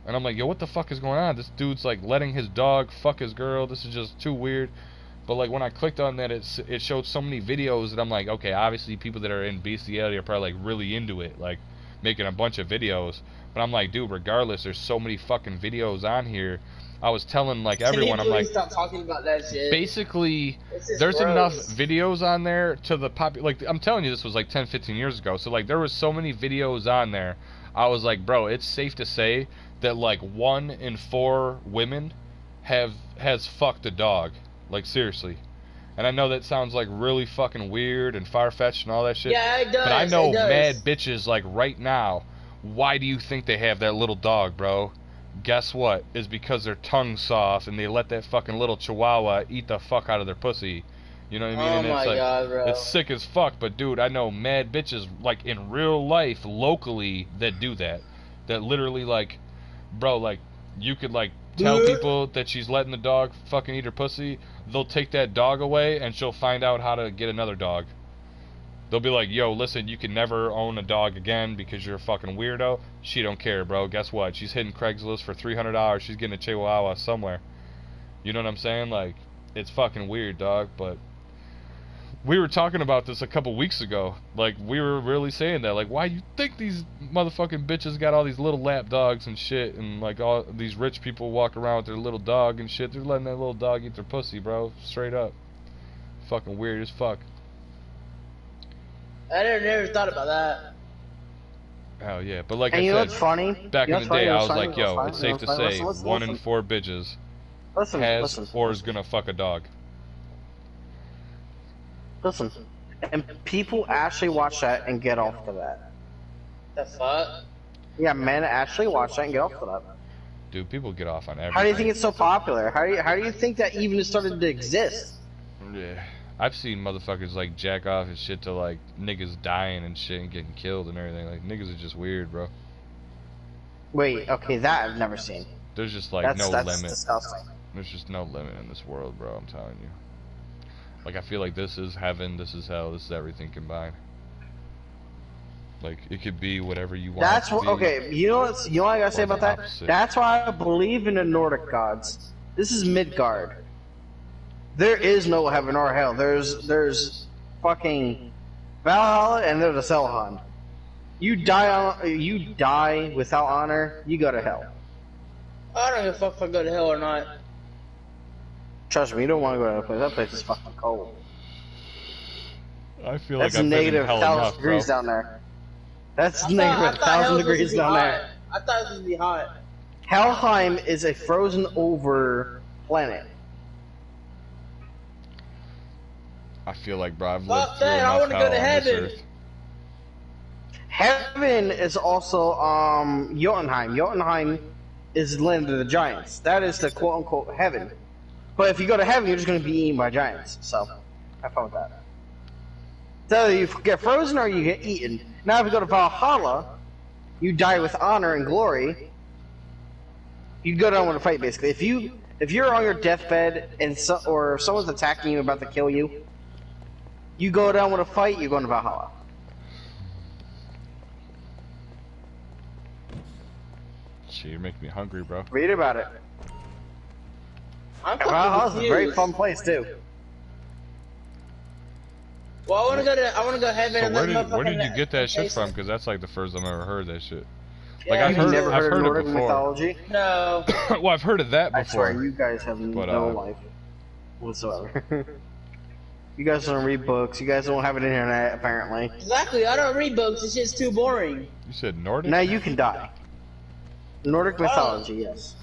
And I'm like, yo, what the fuck is going on? This dude's like letting his dog fuck his girl. This is just too weird. But like when I clicked on that, it showed so many videos that I'm like, okay, obviously people that are in bestiality are probably like really into it, like making a bunch of videos. But I'm like, dude, regardless, there's so many fucking videos on here. I was telling like everyone, I'm like, stop talking about that shit. basically, It's just there's gross. enough videos on there to the like I'm telling you, this was like 10, 15 years ago. So like there was so many videos on there. I was like, bro, it's safe to say that like 1 in 4 women has fucked a dog. Like seriously. And I know that sounds like really fucking weird and far-fetched and all that shit. Yeah, it does. But I know it does. mad bitches like right now. Why do you think they have that little dog, bro? Guess what? Is because their tongue's soft and they let that fucking little chihuahua eat the fuck out of their pussy. You know what I mean? Oh And my it's like, God, bro. it's sick as fuck, but dude, I know mad bitches like in real life, locally, that do that. That literally like, bro, like you could like tell people that she's letting the dog fucking eat her pussy. They'll take that dog away and she'll find out how to get another dog. They'll be like, yo, listen, you can never own a dog again because you're a fucking weirdo. She don't care, bro. Guess what? She's hitting Craigslist for $300. She's getting a chihuahua somewhere. You know what I'm saying? Like, it's fucking weird, dog. But we were talking about this a couple weeks ago. Like, we were really saying that. Like, why do you think these motherfucking bitches got all these little lap dogs and shit? And, like, all these rich people walk around with their little dog and shit. They're letting that little dog eat their pussy, bro. Straight up. Fucking weird as fuck. I never thought about that. Hell yeah, but like And I you know said, what's funny? back You know in the what's funny? day, You know I what's was funny? like, You know yo, what's it's funny? safe You to know what's say, funny? Listen, 1 in listen. 4 bitches Listen, has listen. or is gonna fuck a dog. Listen. And people actually watch that and get off to that. The fuck? Yeah, men actually watch that and get off to that. Dude, people get off on everything. How do you think it's so popular? How do you think that even started to exist? Yeah, I've seen motherfuckers like jack off and shit to like niggas dying and shit and getting killed and everything. Like niggas are just weird, bro. Wait, okay, that I've never seen. There's just like That's no limit. disgusting. There's just no limit in this world, bro. I'm telling you. Like I feel like this is heaven, this is hell, this is everything combined. Like it could be whatever you want. That's it to what. be. Okay, you know what? You know what I gotta say Or the about that? opposite. That's why I believe in the Nordic gods. This is Midgard. There is no heaven or hell. There's fucking Valhalla and there's a Selhan. You die without honor, you go to hell. I don't give a fuck if I go to hell or not. Trust me, you don't want to go to that place. That place is fucking cold. I feel That's like I've been in negative hell 1,000 enough, degrees bro. down there. That's I negative thought 1,000 hell was degrees supposed to be down hot. there. I thought it was supposed to be hot. Helheim is a frozen over planet. I feel like, bro, I've lived Fuck through that, I enough wanna go hell to on this heaven. earth. Heaven is also Jotunheim. Jotunheim is the land of the giants. That is the quote unquote heaven. But if you go to heaven, you're just going to be eaten by giants. So, have fun with that. So you get frozen or you get eaten. Now if you go to Valhalla, you die with honor and glory. You go down with a fight basically. If you're on your deathbed and or if someone's attacking you about to kill you, you go down with a fight, you go into Valhalla. Shit, you're making me hungry, bro. Read about it. I'm Valhalla's a confused. very fun place too. Well, I wanna go heaven. So and where did you get that shit from? Because that's like the first time I ever heard that shit. Like Yeah, I've You've heard, never I've heard of heard Nordic it before. mythology? No. Well, I've heard of that I swear, before. you guys have But, no life whatsoever. You guys don't read books. You guys don't have an internet, apparently. Exactly. I don't read books. This shit's too boring. You said Nordic? Now you can die. Nordic mythology, yes.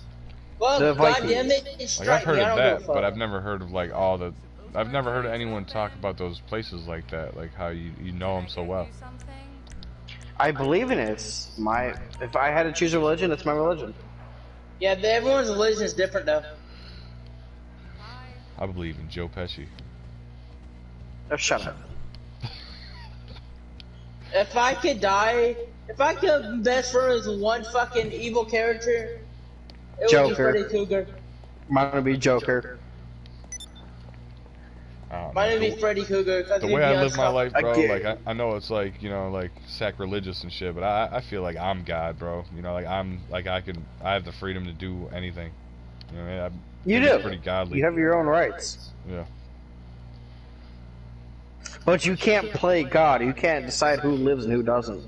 Well, The goddamn Vikings. it, Like strike I've heard me. I of don't give a that, fuck. but I've never heard of like all the. I've never heard anyone talk about those places like that, like how you know them so well. I believe in it. It's my. If I had to choose a religion, it's my religion. Yeah, everyone's religion is different though. I believe in Joe Pesci. Oh, shut up. If I could die, if I could best friend with one fucking evil character, it would be Joker. Freddy Krueger. Mine would be Joker. I don't Mine know. would be Freddy Krueger. The way I live my life, bro, Again. like I know it's like, you know, like sacrilegious and shit, but I feel like I'm God, bro. You know, like I'm like I have the freedom to do anything. You know, what I mean? You think it's do. pretty godly. You have your own rights. Yeah. But you can't play God. You can't decide who lives and who doesn't.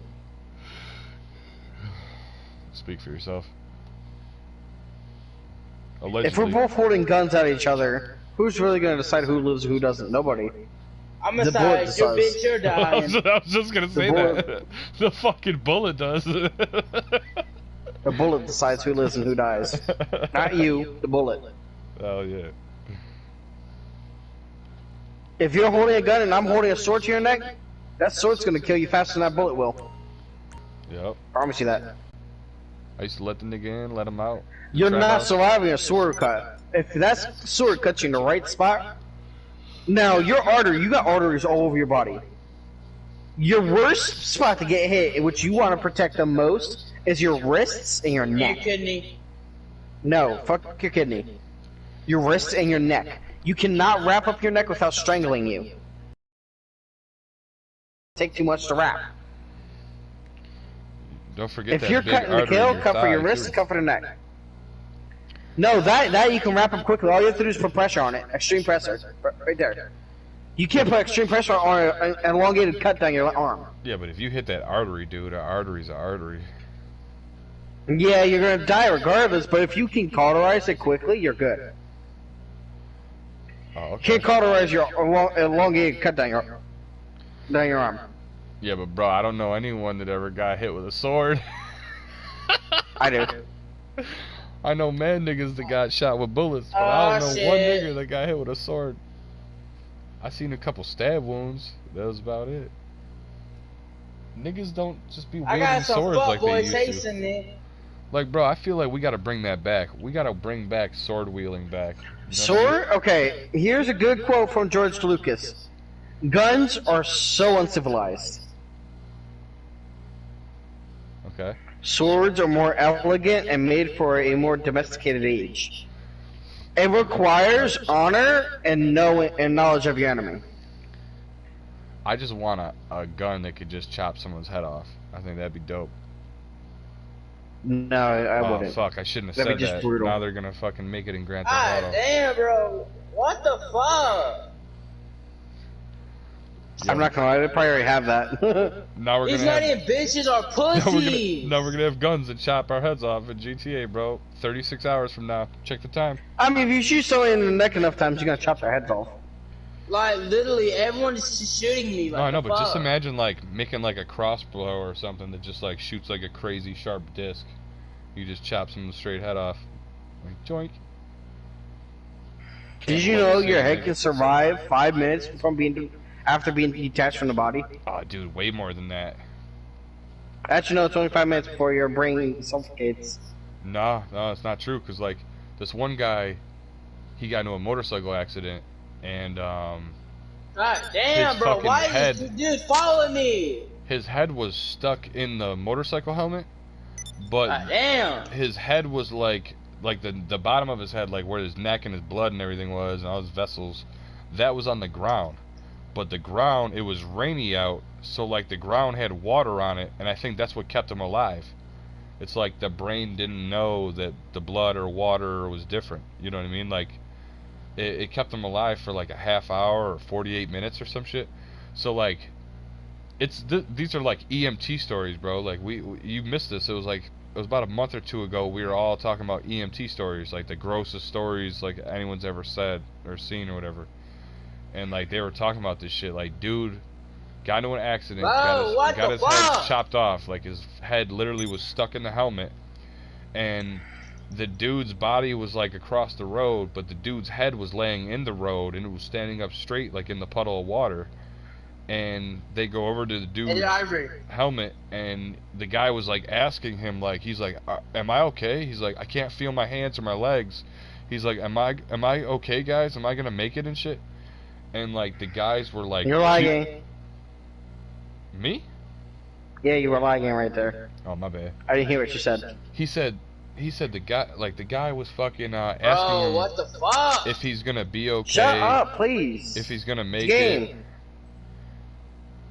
Speak for yourself. If Allegedly. we're both holding guns at each other, who's really going to decide who lives and who doesn't? Nobody. I'm The gonna bullet say, your decides. bitch, you're I was dying. just gonna say bullet- that. The fucking bullet does. The bullet decides who lives and who dies. Not you, the bullet. Oh yeah. If you're holding a gun and I'm holding a sword to your neck, that sword's going to kill you faster than that bullet will. Yep. Promise you that. I used to let the nigga in, let him out. You're Trap not house. surviving a sword cut. If that sword cuts you in the right spot, now your artery, you got arteries all over your body. Your worst spot to get hit, which you want to protect the most, is your wrists and your Your neck. kidney. No, fuck your kidney. Your wrists and your neck. You cannot wrap up your neck without strangling you. Take too much to wrap. Don't forget If that you're big cutting the artery kill, in cut for your thigh, wrists, too. cut for the neck. No, that you can wrap up quickly. All you have to do is put pressure on it. Extreme pressure. Right there. You can't put extreme pressure on an elongated cut down your arm. Yeah, but if you hit that artery, dude, an artery's an artery. Yeah, you're gonna die regardless, but if you can cauterize it quickly, you're good. Oh, You okay. can't cauterize your elongated cut down your arm. Yeah, but bro, I don't know anyone that ever got hit with a sword. I do. I know mad niggas that got shot with bullets, but I don't know one shit. nigga that got hit with a sword. I seen a couple stab wounds. That was about it. Niggas don't just be I wielding got some swords like they fuckboy used taste to. in me. Like, bro, I feel like we gotta bring that back. We gotta bring back sword wielding back. You know what I mean? Sword? Okay, here's a good quote from George Lucas. Guns are so uncivilized. Okay. Swords are more elegant and made for a more domesticated age. It requires honor and knowledge of your enemy. I just want a gun that could just chop someone's head off. I think that'd be dope. No, I Oh wouldn't. fuck! I shouldn't have That'd said be just that. brutal. Now they're gonna fucking make it in Grand Theft Ah, Auto. damn, bro. What the fuck? I'm not gonna lie, they probably already have that. Now we're These gonna not have, even bitches are pussies. now we're gonna have guns and chop our heads off in GTA, bro. 36 hours from now. Check the time. I mean, if you shoot someone in the neck enough times, you're gonna chop their heads off. Like, literally, everyone is just shooting me. Like, No, I know, the but just fuck? imagine like making like a crossbow or something that just like shoots like a crazy sharp disc. You just chop someone's straight head off. Like joink. Did you know your head can survive 5 minutes from after being detached from the body? Oh, dude, way more than that. Actually, no, it's only 5 minutes before your brain suffocates. No, it's not true. Cause like this one guy, he got into a motorcycle accident, and God damn, his bro. fucking Why head- is this dude following me? his head was stuck in the motorcycle helmet, but God damn. his head was like like the bottom of his head, like where his neck and his blood and everything was, and all his vessels, that was on the ground. But the ground, it was rainy out, so like the ground had water on it, and I think that's what kept him alive. It's like the brain didn't know that the blood or water was different. You know what I mean? Like it kept him alive for like a half hour or 48 minutes or some shit. So like these are like EMT stories, bro. Like you missed this. It was about a month or two ago. We were all talking about EMT stories, like the grossest stories like anyone's ever said or seen or whatever. And like they were talking about this shit. Like, dude got into an accident, got his head chopped off. Like his head literally was stuck in the helmet, and the dude's body was like across the road, but the dude's head was laying in the road, and it was standing up straight, like in the puddle of water. And they go over to the dude's helmet, and the guy was like asking him, like, he's like, am I okay? He's like, I can't feel my hands or my legs. He's like, am I okay, guys? Am I gonna make it and shit? And like the guys were like, you're lagging. Me? Yeah, you were lagging right there. Oh, my bad. I didn't hear what you said. He said the guy was fucking asking him what the fuck? if he's gonna be okay. Shut up, please. If he's gonna make it.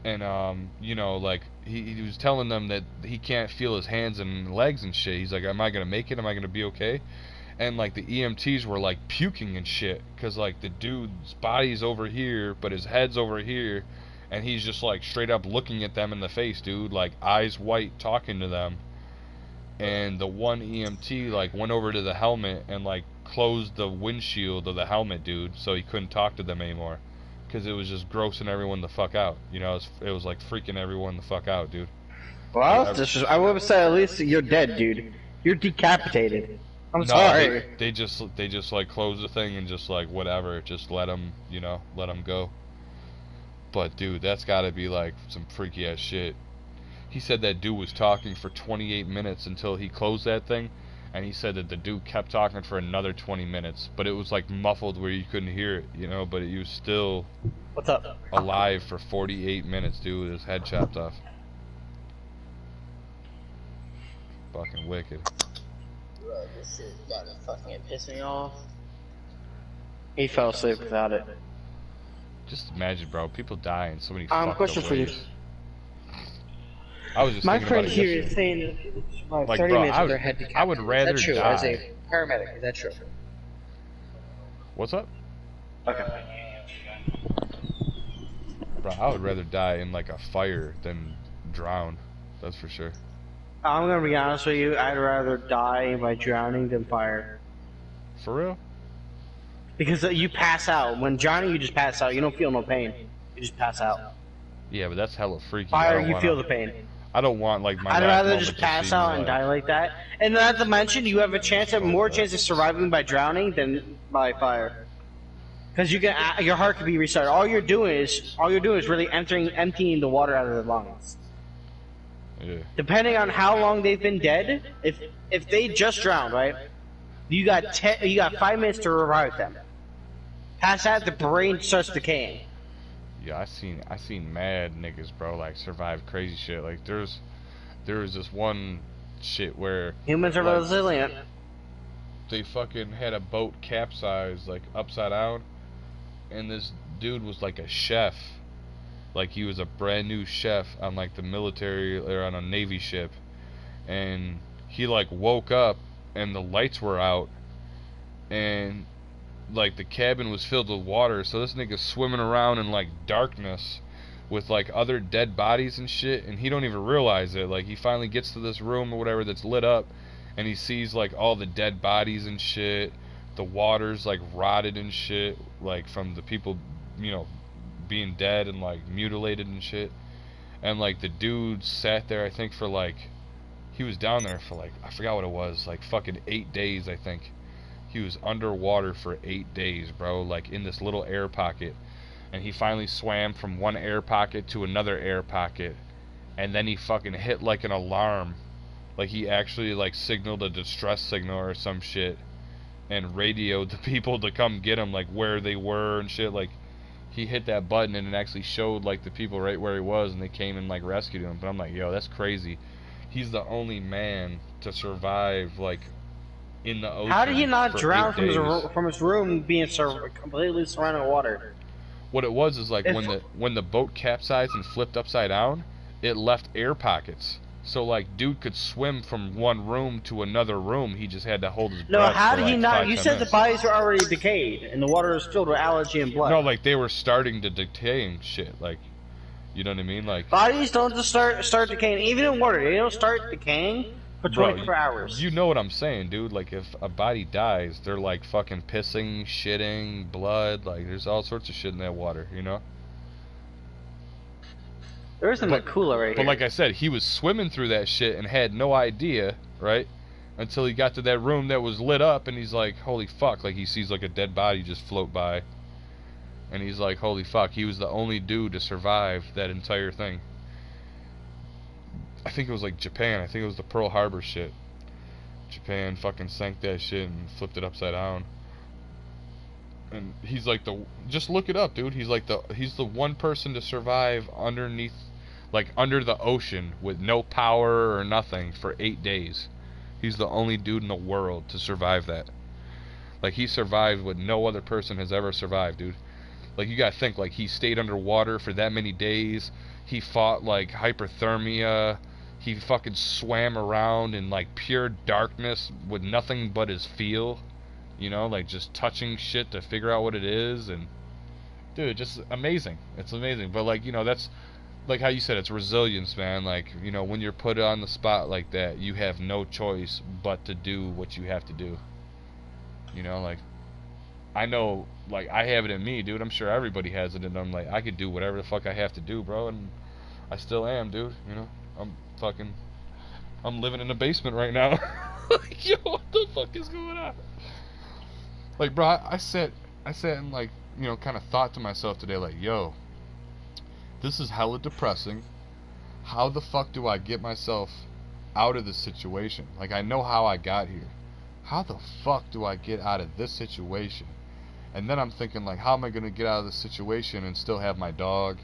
And you know, like he was telling them that he can't feel his hands and legs and shit. He's like, am I gonna make it? Am I gonna be okay? And like the EMTs were like puking and shit, cause like the dude's body's over here, but his head's over here. And he's just like straight up looking at them in the face, dude, like eyes white, talking to them. And the one EMT like went over to the helmet and like closed the windshield of the helmet, dude, so he couldn't talk to them anymore, because it was just grossing everyone the fuck out. You know, it was like freaking everyone the fuck out, dude. Well, I would say at least you're dead, dude. You're decapitated. I'm sorry. They just like closed the thing and just like whatever, just let him go. But dude, that's gotta be like some freaky ass shit. He said that dude was talking for 28 minutes until he closed that thing, and he said that the dude kept talking for another 20 minutes, but it was like muffled where you couldn't hear it, you know, but he was still What's up? alive for 48 minutes, dude, with his head chopped off. Fucking wicked. Bro, this shit got to fucking piss me off. He fell asleep without it. Just imagine, bro, people die in so many fucked question up for you. ways. I was just My thinking friend about it here yesterday. is saying that it's about Like, 30 bro, minutes I with would- their head decapitated. I would rather Is that true? die. As a paramedic, is that true? What's up? Okay. Bro, I would rather die in like a fire than drown. That's for sure. I'm gonna be honest with you. I'd rather die by drowning than fire. For real? Because you pass out. When drowning, you just pass out. You don't feel no pain. You just pass out. Yeah, but that's hella freaky. Fire, you feel the pain. I don't want like my. I'd last rather moment just to pass see me, out and like- die like that. And not to mention, you have more chance of surviving by drowning than by fire. Because your heart could be restarted. All you're doing is really emptying the water out of the lungs. Yeah. Depending on how long they've been dead, if they just drowned, right? You got 5 minutes to revive them. Past that, the brain starts decaying. Yeah, I seen mad niggas, bro, like survive crazy shit. Like there was this one shit where Humans are like, resilient. they fucking had a boat capsized like upside down, and this dude was like a chef, like he was a brand new chef on like the military or on a Navy ship, and he like woke up and the lights were out, and like the cabin was filled with water, so this nigga's swimming around in like darkness with like other dead bodies and shit, and he don't even realize it. Like he finally gets to this room or whatever that's lit up, and he sees like all the dead bodies and shit. The water's like rotted and shit, like from the people, you know, being dead and like mutilated and shit. And like the dude sat there, I think for like, he was down there for like, I forgot what it was, like fucking 8 days, I think. He was underwater for 8 days, bro, like in this little air pocket. And he finally swam from one air pocket to another air pocket, and then he fucking hit like an alarm. Like he actually like signaled a distress signal or some shit, and radioed the people to come get him, like where they were and shit. Like he hit that button and it actually showed like the people right where he was, and they came and like rescued him. But I'm like, yo, that's crazy. He's the only man to survive like in the ocean. How did he not for drown 8 from days. from his room being completely surrounded with water? What it was is like If- when the boat capsized and flipped upside down, it left air pockets. So like dude could swim from one room to another room. He just had to hold his No, breath. how for did like he not? 5, You 10 said the minutes. bodies were already decayed and the water is filled with allergy and blood. No, like they were starting to decay and shit. Like, you know what I mean? Like, Bodies don't just start decaying, even in water. They don't start decaying for bro, 24 hours. you know what I'm saying, dude? Like, if a body dies, they're like fucking pissing, shitting, blood. Like, there's all sorts of shit in that water, you know? There isn't a cooler right But here. like I said, he was swimming through that shit and had no idea, right? Until he got to that room that was lit up, and he's like, holy fuck. Like, he sees like a dead body just float by. And he's like, holy fuck, he was the only dude to survive that entire thing. I think it was like Japan. I think it was the Pearl Harbor shit. Japan fucking sank that shit and flipped it upside down. And he's like just look it up, dude. He's the one person to survive underneath, like under the ocean with no power or nothing for 8 days. He's the only dude in the world to survive that. Like, he survived what no other person has ever survived, dude. Like, you gotta think, like, he stayed underwater for that many days. He fought, like, hypothermia. He fucking swam around in, like, pure darkness with nothing but his feel. You know, like, just touching shit to figure out what it is. And, dude, just amazing. It's amazing. But, like, you know, that's, like how you said, it's resilience, man. Like, you know, when you're put on the spot like that, you have no choice but to do what you have to do. You know, like, I know, like, I have it in me, dude. I'm sure everybody has it, and I'm like, I could do whatever the fuck I have to do, bro, and I still am, dude. You know, I'm living in a basement right now. Like, yo, what the fuck is going on? Like, bro, I sat and, like, you know, kind of thought to myself today, like, yo, this is hella depressing. How the fuck do I get myself out of this situation? Like, I know how I got here. How the fuck do I get out of this situation? And then I'm thinking, like, how am I going to get out of this situation and still have my dog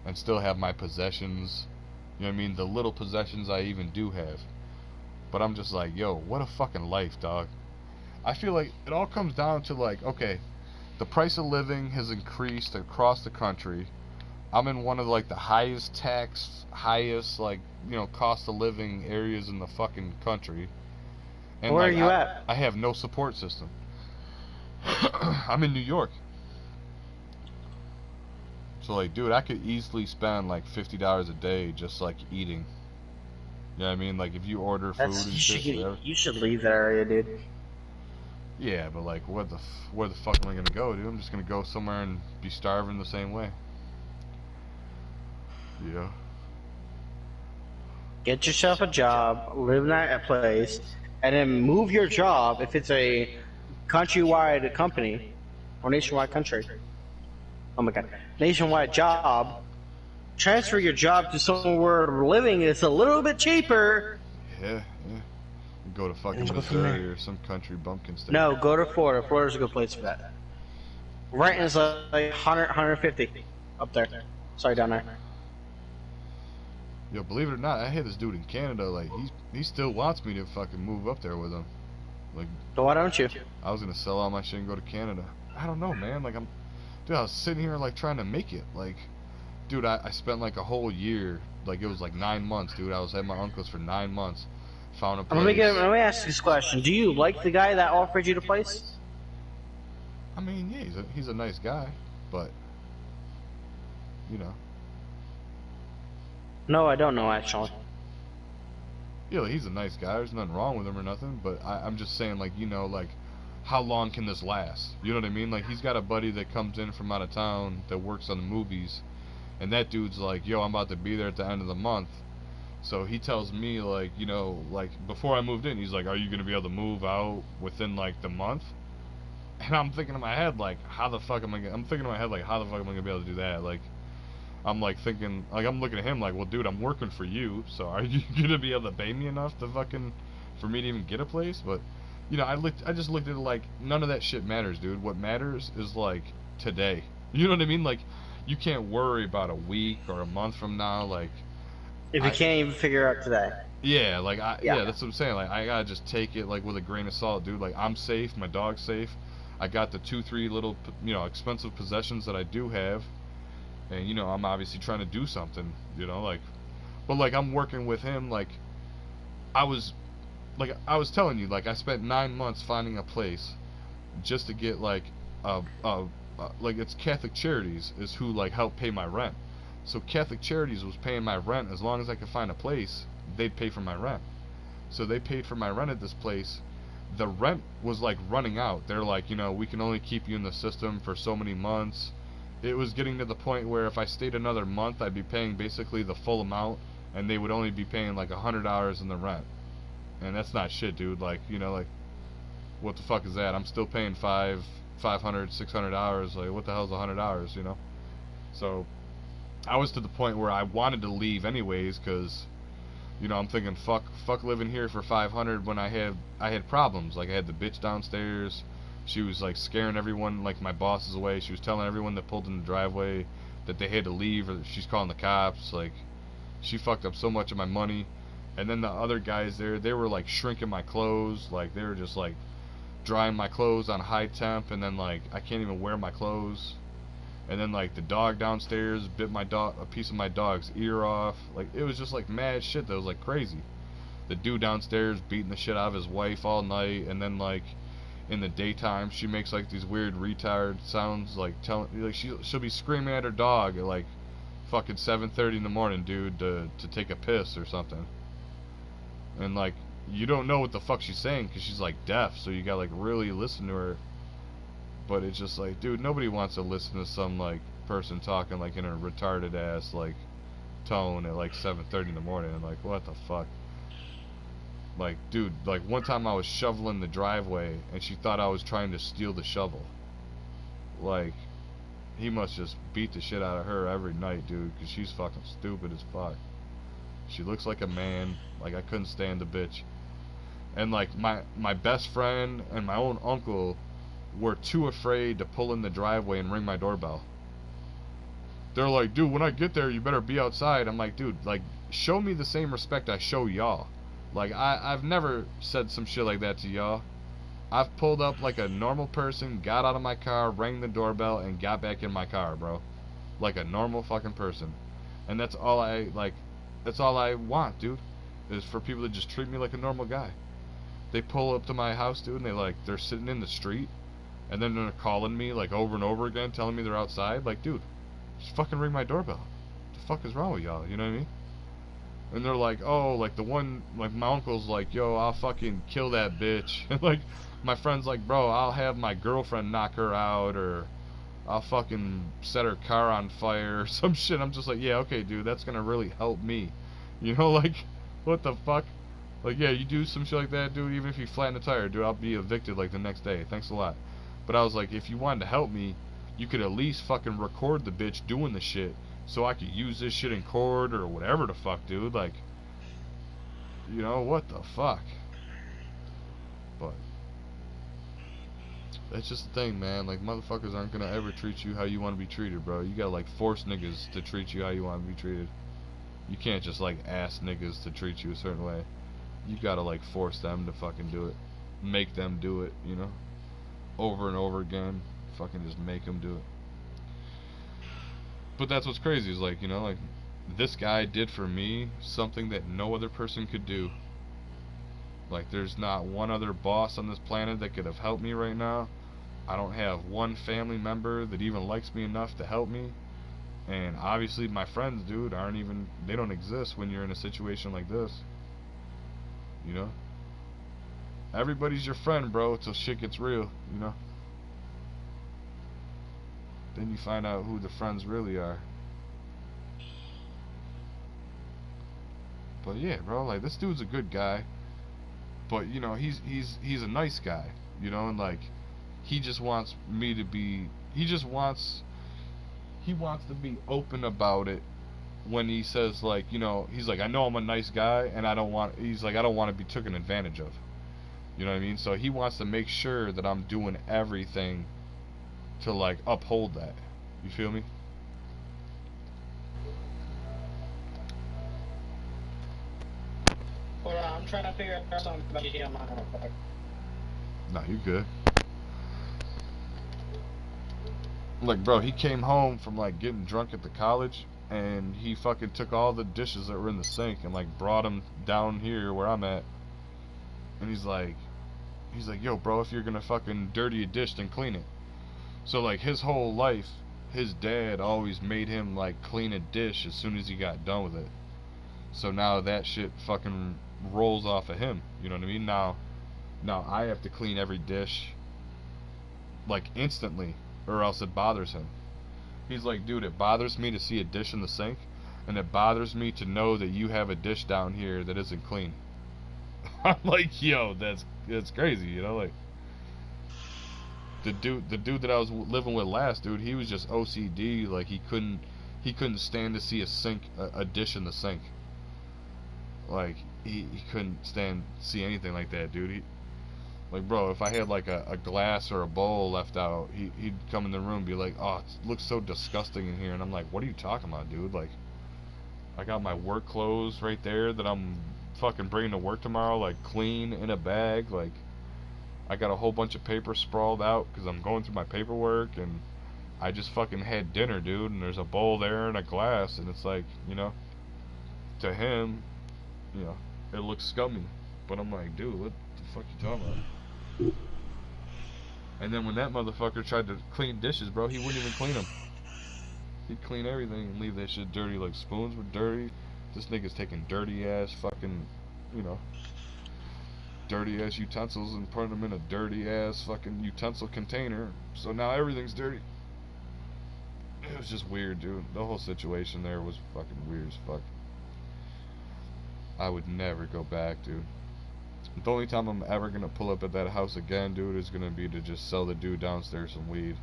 and still have my possessions? You know what I mean? The little possessions I even do have. But I'm just like, yo, what a fucking life, dog. I feel like it all comes down to, like, okay, the price of living has increased across the country. I'm in one of, like, the highest tax, highest, like, you know, cost of living areas in the fucking country. And, Where like, are you at? I have no support system. I'm in New York. So, like, dude, I could easily spend, like, $50 a day just, like, eating. You know what I mean? Like, if you order food and shit. You should leave that area, dude. Yeah, but, like, where the fuck am I gonna go, dude? I'm just gonna go somewhere and be starving the same way. Yeah. Get yourself a job, live in that place, and then move your job if it's a countrywide company or nationwide country. Oh my god, nationwide job. Transfer your job to somewhere where living is a little bit cheaper. Yeah. Go to fucking Go from Missouri there. or some country bumpkin state. No, go to Florida. Florida's a good place for that. Renton's like 100, 150 up there. Sorry, down there. Yo, believe it or not, I had this dude in Canada. Like, he still wants me to fucking move up there with him. Like, So why don't you? I was gonna sell all my shit and go to Canada. I don't know, man. Like, dude, I was sitting here like trying to make it. Like, dude, I spent like a whole year. Like, it was like 9 months, dude. I was at my uncle's for 9 months. Found a place. Let me ask you this question. Do you like the guy that offered you the place? I mean, yeah, he's a nice guy, but you know. No, I don't know actually. Yeah, like, he's a nice guy. There's nothing wrong with him or nothing. But I'm just saying, like, you know, like, how long can this last? You know what I mean? Like, he's got a buddy that comes in from out of town that works on the movies, and that dude's like, yo, I'm about to be there at the end of the month. So he tells me, like, you know, like, before I moved in, he's like, are you gonna be able to move out within like the month? And I'm thinking in my head, like, how the fuck am I gonna? I'm thinking in my head, like, how the fuck am I gonna be able to do that? Like, I'm like thinking, like, I'm looking at him like, well, dude, I'm working for you, so are you gonna be able to pay me enough to fucking, for me to even get a place? But, you know, I just looked at it like, none of that shit matters, dude. What matters is, like, today. You know what I mean? Like, you can't worry about a week or a month from now, like. If you can't even figure out today. Yeah, like Yeah. yeah, that's what I'm saying. Like I gotta just take it like with a grain of salt, dude. Like I'm safe, my dog's safe. I got the 2, 3 little, expensive possessions that I do have, and I'm obviously trying to do something, like, but like I'm working with him. I was, I was telling you, like I spent 9 months finding a place just to get like like it's Catholic Charities is who like helped pay my rent. So Catholic Charities was paying my rent as long as I could find a place, they'd pay for my rent. So they paid for my rent at this place. The rent was like running out. They're like, we can only keep you in the system for so many months. It was getting to the point where if I stayed another month, I'd be paying basically the full amount, and they would only be paying like $100 in the rent. And that's not shit, dude. Like, like, what the fuck is that? I'm still paying $500, $600. Like, what the hell's $100? So I was to the point where I wanted to leave anyways, because I'm thinking fuck living here for 500 when I had problems. Like I had the bitch downstairs. She was like scaring everyone, like my bosses away. She was telling everyone that pulled in the driveway that they had to leave or that she's calling the cops. Like she fucked up so much of my money. And then the other guys there, they were like shrinking my clothes. Like they were just like drying my clothes on high temp, and then like I can't even wear my clothes. And then like the dog downstairs bit a piece of my dog's ear off. Like it was just like mad shit that was like crazy. The dude downstairs beating the shit out of his wife all night, and then like in the daytime she makes like these weird retard sounds, like she'll be screaming at her dog at like fucking 7:30 in the morning, dude, to take a piss or something. And like you don't know what the fuck she's saying because she's like deaf, so you gotta like really listen to her. But it's just like, dude, nobody wants to listen to some like person talking like in a retarded ass like tone at like 7:30 in the morning. And like, what the fuck? Like, dude, like one time I was shoveling the driveway and she thought I was trying to steal the shovel. Like, he must just beat the shit out of her every night, dude, because she's fucking stupid as fuck. She looks like a man. Like, I couldn't stand the bitch. And like my best friend and my own uncle were too afraid to pull in the driveway and ring my doorbell. They're like, dude, when I get there, you better be outside. I'm like, dude, like, show me the same respect I show y'all. Like, I've never said some shit like that to y'all. I've pulled up like a normal person, got out of my car, rang the doorbell, and got back in my car, bro. Like a normal fucking person. And that's all I want, dude, is for people to just treat me like a normal guy. They pull up to my house, dude, and they're sitting in the street. And then they're calling me like over and over again, telling me they're outside. Like, dude, just fucking ring my doorbell. What the fuck is wrong with y'all? You know what I mean? And they're like, oh, like the one, like my uncle's like, yo, I'll fucking kill that bitch. And like my friend's like, bro, I'll have my girlfriend knock her out, or I'll fucking set her car on fire or some shit. I'm just like, yeah, okay, dude, that's gonna really help me. Like, what the fuck? Like, yeah, you do some shit like that, dude, even if you flatten a tire, dude, I'll be evicted like the next day. Thanks a lot. But I was like, if you wanted to help me, you could at least fucking record the bitch doing the shit so I could use this shit in court or whatever the fuck, dude. Like, what the fuck? But that's just the thing, man. Like, motherfuckers aren't gonna ever treat you how you want to be treated, bro. You gotta, like, force niggas to treat you how you want to be treated. You can't just, like, ask niggas to treat you a certain way. You gotta, like, force them to fucking do it. Make them do it, over and over again. Fucking just make them do it. But that's what's crazy is like, like this guy did for me something that no other person could do. Like, there's not one other boss on this planet that could have helped me right now. I don't have one family member that even likes me enough to help me. And obviously my friends, dude, they don't exist when you're in a situation like this. Everybody's your friend, bro, till shit gets real, Then you find out who the friends really are. But yeah, bro, like, this dude's a good guy. But, he's a nice guy, and like, he just wants me to be, he wants to be open about it when he says, like, he's like, I know I'm a nice guy, and I don't want to be taken advantage of. You know what I mean? So he wants to make sure that I'm doing everything to, like, uphold that. You feel me? I'm trying to figure out something about you. I'm not gonna fuck. Nah, you good. Like, bro, he came home from like getting drunk at the college, and he fucking took all the dishes that were in the sink and like brought them down here where I'm at. And he's like, yo, bro, if you're gonna fucking dirty a dish, then clean it. So like his whole life, his dad always made him like clean a dish as soon as he got done with it. So now that shit fucking rolls off of him. You know what I mean? Now I have to clean every dish like instantly, or else it bothers him. He's like, dude, it bothers me to see a dish in the sink, and it bothers me to know that you have a dish down here that isn't clean. I'm like, yo, that's crazy, you know, like the dude that I was living with last, dude, he was just OCD, like he couldn't stand to see a dish in the sink. Like he couldn't stand to see anything like that, dude. Like, bro, if I had like a glass or a bowl left out, he'd come in the room and be like, oh, it looks so disgusting in here. And I'm like, what are you talking about, dude? Like, I got my work clothes right there that I'm fucking bringing to work tomorrow, like clean in a bag. Like, I got a whole bunch of paper sprawled out because I'm going through my paperwork, and I just fucking had dinner, dude, and there's a bowl there and a glass, and it's like, you know, to him, you know, it looks scummy. But I'm like, dude, what the fuck you talking about? And then when that motherfucker tried to clean dishes, bro, he wouldn't even clean them. He'd clean everything and leave that shit dirty. Like, spoons were dirty. This nigga's taking dirty ass fucking, you know, dirty ass utensils and putting them in a dirty ass fucking utensil container. So now everything's dirty. It was just weird, dude. The whole situation there was fucking weird as fuck. I would never go back, dude. The only time I'm ever gonna pull up at that house again, dude, is gonna be to just sell the dude downstairs some weed.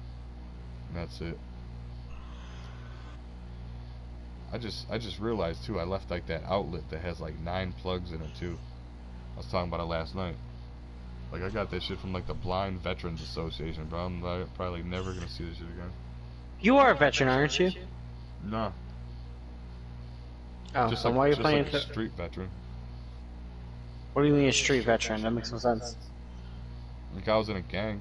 And that's it. I just realized too, I left like that outlet that has like 9 plugs in it too. I was talking about it last night. Like, I got that shit from like the Blind Veterans Association, bro. I'm probably never gonna see this shit again. You are a veteran, aren't you? Nah. Oh, Just so like, why are you just playing like a street veteran. What do you mean a street veteran? That makes no sense. Like, I was in a gang.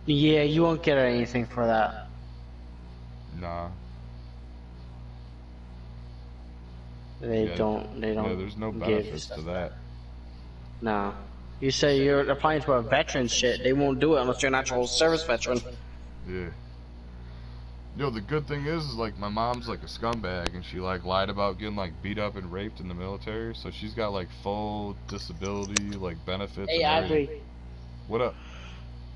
Yeah, you won't get anything for that. Nah. They Yeah, don't. Yeah, there's no benefits to that. No. You say you're applying to a veteran shit, they won't do it unless you're an actual service veteran. Yeah. Yo, the good thing is like my mom's like a scumbag, and she like lied about getting like beat up and raped in the military, so she's got like full disability like benefits. Hey, and everything. Ivory. What up?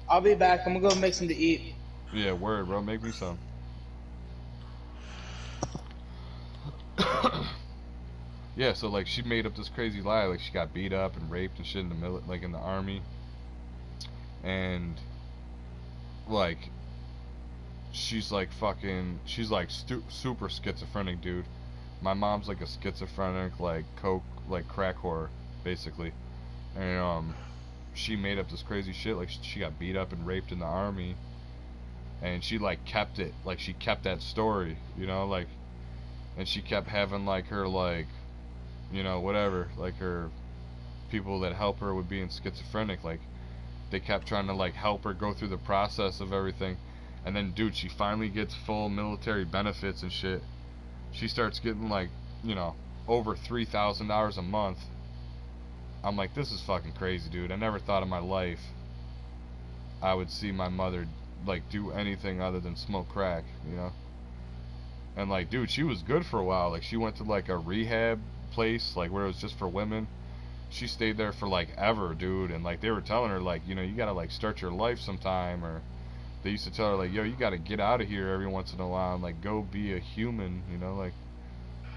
I'll be back. I'm gonna go make some to eat. Yeah, word, bro. Make me some. Yeah, so like she made up this crazy lie, like she got beat up and raped and shit in the like in the army, and like she's like super schizophrenic, dude. My mom's like a schizophrenic, like coke, like crack whore, basically, and she made up this crazy shit, like she got beat up and raped in the army, and she like kept it, like she kept that story, you know, like, and she kept having like her like, you know, whatever, like her people that help her with being schizophrenic, like they kept trying to like help her go through the process of everything. And then, dude, she finally gets full military benefits and shit. She starts getting like, you know, over $3,000 a month. I'm like, this is fucking crazy, dude. I never thought in my life I would see my mother like do anything other than smoke crack, you know. And like, dude, she was good for a while. Like, she went to like a rehab place, like where it was just for women. She stayed there for like ever, dude. And like they were telling her like, you know, you gotta like start your life sometime, or they used to tell her like, yo, you gotta get out of here every once in a while and like go be a human, you know. Like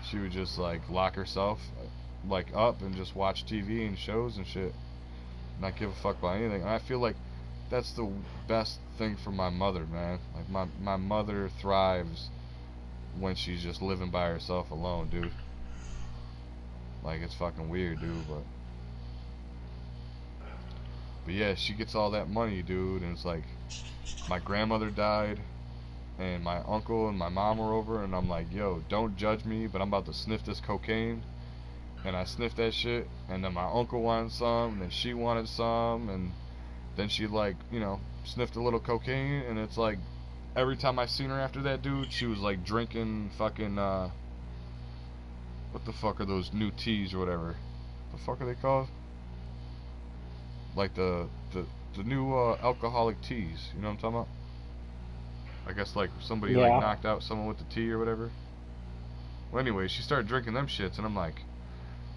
she would just like lock herself like up and just watch TV and shows and shit, not give a fuck about anything. And I feel like that's the best thing for my mother, man. Like my mother thrives when she's just living by herself alone, dude. Like, it's fucking weird, dude, but yeah, she gets all that money, dude, and it's like my grandmother died and my uncle and my mom were over, and I'm like, yo, don't judge me, but I'm about to sniff this cocaine, and I sniffed that shit, and then my uncle wanted some, and then she wanted some, and then she like, you know, sniffed a little cocaine, and it's like every time I seen her after that, dude, she was like drinking fucking what the fuck are those new teas or whatever? The fuck are they called? Like the new alcoholic teas, you know what I'm talking about? I guess like somebody like knocked out someone with the tea or whatever. Well, anyway, she started drinking them shits, and I'm like,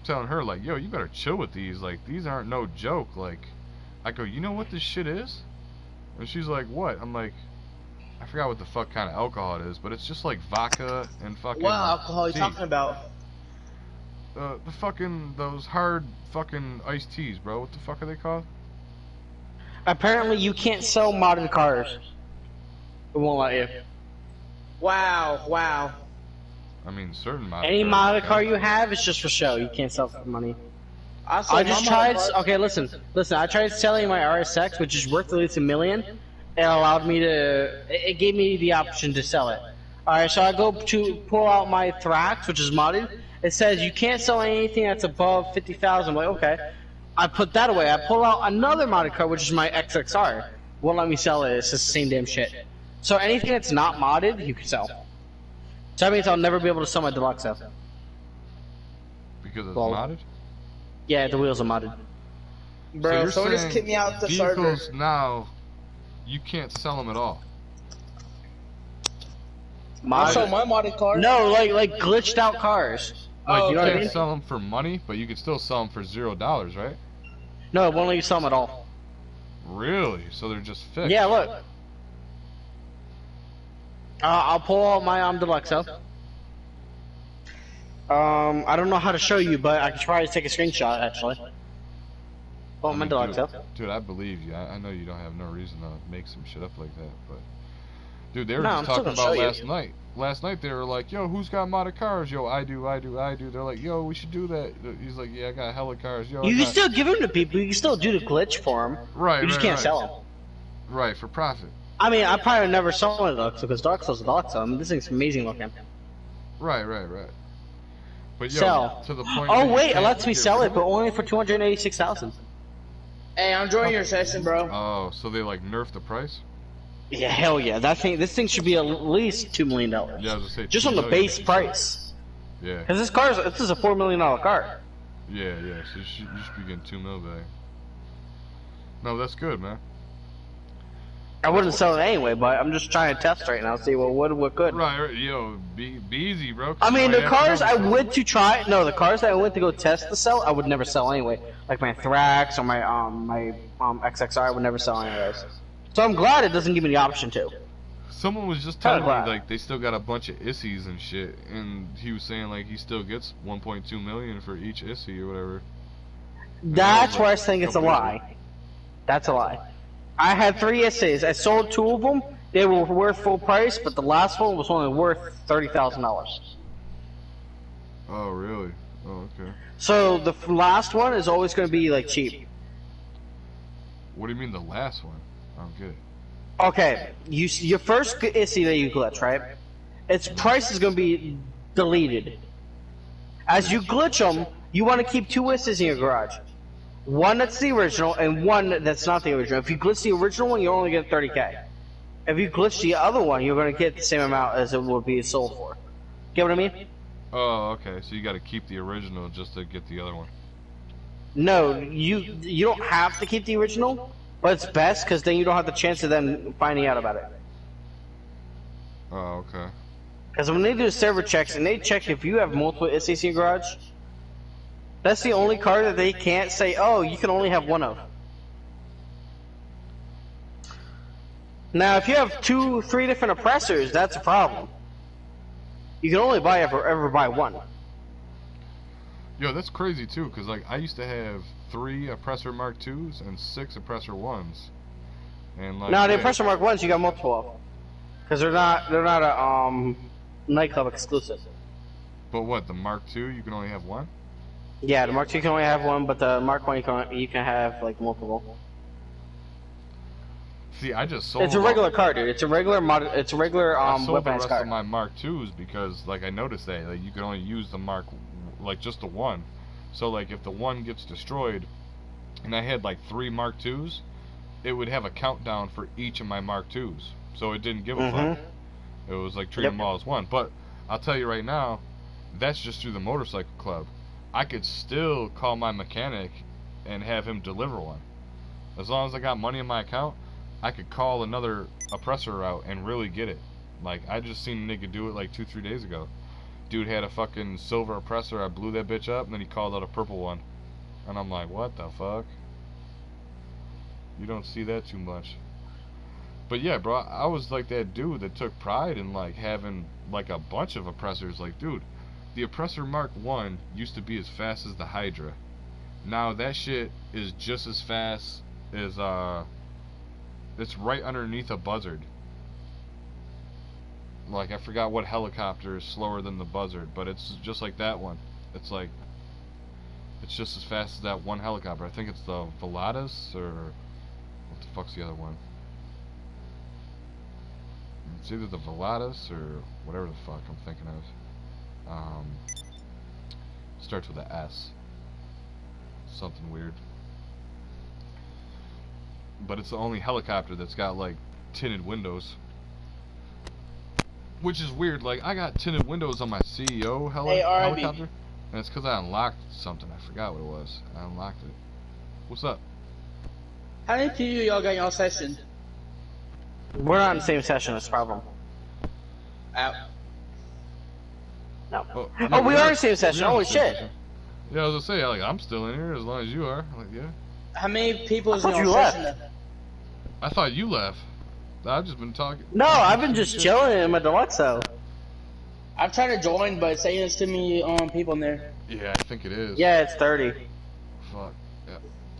telling her like, yo, you better chill with these. Like, these aren't no joke. Like, I go, you know what this shit is? And she's like, what? I'm like, I forgot what the fuck kind of alcohol it is, but it's just like vodka and fucking. What alcohol are you tea. talking about? The fucking those hard fucking iced teas, bro. What the fuck are they called? Apparently, you can't sell modded cars. It won't let you. Wow, wow. I mean, certain modded Any cars, modded okay. car you have is just for show. You can't sell for money. Also, I just my tried. motherfucker- Okay, listen. I tried selling my RSX, which is worth at least $1 million. It allowed me to. It gave me the option to sell it. All right, so I go to pull out my Thrax, which is modded. It says you can't sell anything that's above 50,000. I'm like, okay. I put that away. I pull out another modded car, which is my XXR. Won't let me sell it. It's just the same damn shit. So anything that's not modded, you can sell. So that means I'll never be able to sell my Deluxo. Because it's Well, modded? Yeah, the wheels are modded. Bro, you're someone just saying kicked me out the server. vehicles now, you can't sell them at all. Also, Modded? my modded car. No, like glitched out cars. Like, Oh, you know what I can't mean? sell them for money, but you can still sell them for $0, right? No, it won't let you sell them at all. Really? So they're just fixed? Yeah, look. I'll pull out my Deluxo. I don't know how to show you, but I can try to take a screenshot actually. Pull out my Deluxo. Dude, I believe you. I know you don't have no reason to make some shit up like that, but dude, they were No, just I'm still talking gonna about show you. last night. Last night they were like, "Yo, who's got modded cars?" Yo, I do. They're like, "Yo, we should do that." He's like, "Yeah, I got hella cars." Yo, I You can got... still give them to people. You can still do the glitch for them. right, You just right, can't right. sell them. Right, for profit. I mean, I probably never saw a Deluxo because Deluxo's a Deluxo. I mean, this thing's amazing looking. Right. But yo, Sell. to the point. Oh that you wait, it can't lets me get sell rid it, of but only for 286,000. Hey, I'm joining your session, bro. Oh, so they like nerfed the price? Yeah, hell yeah. This thing should be at least $2 million. Yeah, I was gonna say Just 2 on the million. base price. Yeah. Because this is a $4 million car. Yeah. So you should be getting 2 mil back. No, that's good, man. I wouldn't sell it anyway, but I'm just trying to test right now, see what good. Right. Yo, be easy, bro. I mean, the Right cars I after- went to try, no, the cars that I went to go test to sell, I would never sell anyway. Like my Thrax or my XXR, I would never sell any of those. So I'm glad it doesn't give me the option to. Someone was just telling me like they still got a bunch of issies and shit, and he was saying like he still gets 1.2 million for each issy or whatever. That's where I think it's a lie. That's a lie. I had 3 essays. I sold 2 of them. They were worth full price, but the last one was only worth $30,000. Oh really? Oh okay. So the last one is always going to be like cheap. What do you mean the last one? I don't get it. Okay, your first issue that you glitch, right? Its price is going to be deleted. As you glitch them, you want to keep 2 issues in your garage. One that's the original and one that's not the original. If you glitch the original one, you only get 30K. If you glitch the other one, you're going to get the same amount as it would be sold for. Get what I mean? Oh okay. So you got to keep the original just to get the other one. No, you don't have to keep the original, but it's best because then you don't have the chance of them finding out about it. Oh okay. Because when they do server checks and they check if you have multiple issues in your garage, that's the only car that they can't say, oh, you can only have one of. Now, if you have 2, 3 different oppressors, that's a problem. You can only ever buy one. Yo, that's crazy too, cause like I used to have 3 oppressor Mark IIs and 6 oppressor 1s, and like. Now, the yeah, oppressor Mark 1s, you got multiple of them. Because they're not a nightclub exclusive. But what, the Mark II, you can only have one? Yeah, the Mark II can only have one, but the Mark 1 you can have like multiple. See, I just sold. It's a regular car, dude. It's a regular It's a regular I sold the weaponized rest car. of my Mark IIs because, like, I noticed that like you can only use the Mark, like just the one. So like if the one gets destroyed, and I had like 3 Mark IIs, it would have a countdown for each of my Mark IIs. So it didn't give a fuck. It was like treat them all as one. But I'll tell you right now, that's just through the motorcycle club. I could still call my mechanic and have him deliver one. As long as I got money in my account, I could call another oppressor out and really get it. Like, I just seen a nigga do it like 2-3 days ago. Dude had a fucking silver oppressor, I blew that bitch up, and then he called out a purple one. And I'm like, what the fuck? You don't see that too much. But yeah, bro, I was like that dude that took pride in like having like a bunch of oppressors. Like, dude, the oppressor Mark 1 used to be as fast as the Hydra. Now that shit is just as fast as it's right underneath a buzzard. Like, I forgot what helicopter is slower than the buzzard, but it's just like that one. It's like, it's just as fast as that one helicopter. I think it's the Veladas, or what the fuck's the other one? It's either the Veladas or whatever the fuck I'm thinking of. Starts with a S. Something weird. But it's the only helicopter that's got like tinted windows. Which is weird. Like, I got tinted windows on my CEO helicopter. And it's because I unlocked something. I forgot what it was. I unlocked it. What's up? How many people y'all got in y'all session? We're not in the same session, that's the problem. Out. No. Oh, We are in the same session, holy shit. Yeah, I was gonna say, like, I'm still in here as long as you are. Like, yeah. How many people is in thought y'all you session? left. I thought you left. I've just been talking. No, I've been just chilling in my Deluxo. I'm trying to join, but it's saying it's too many people in there. Yeah, I think it is. Yeah, it's 30. Fuck. Yeah.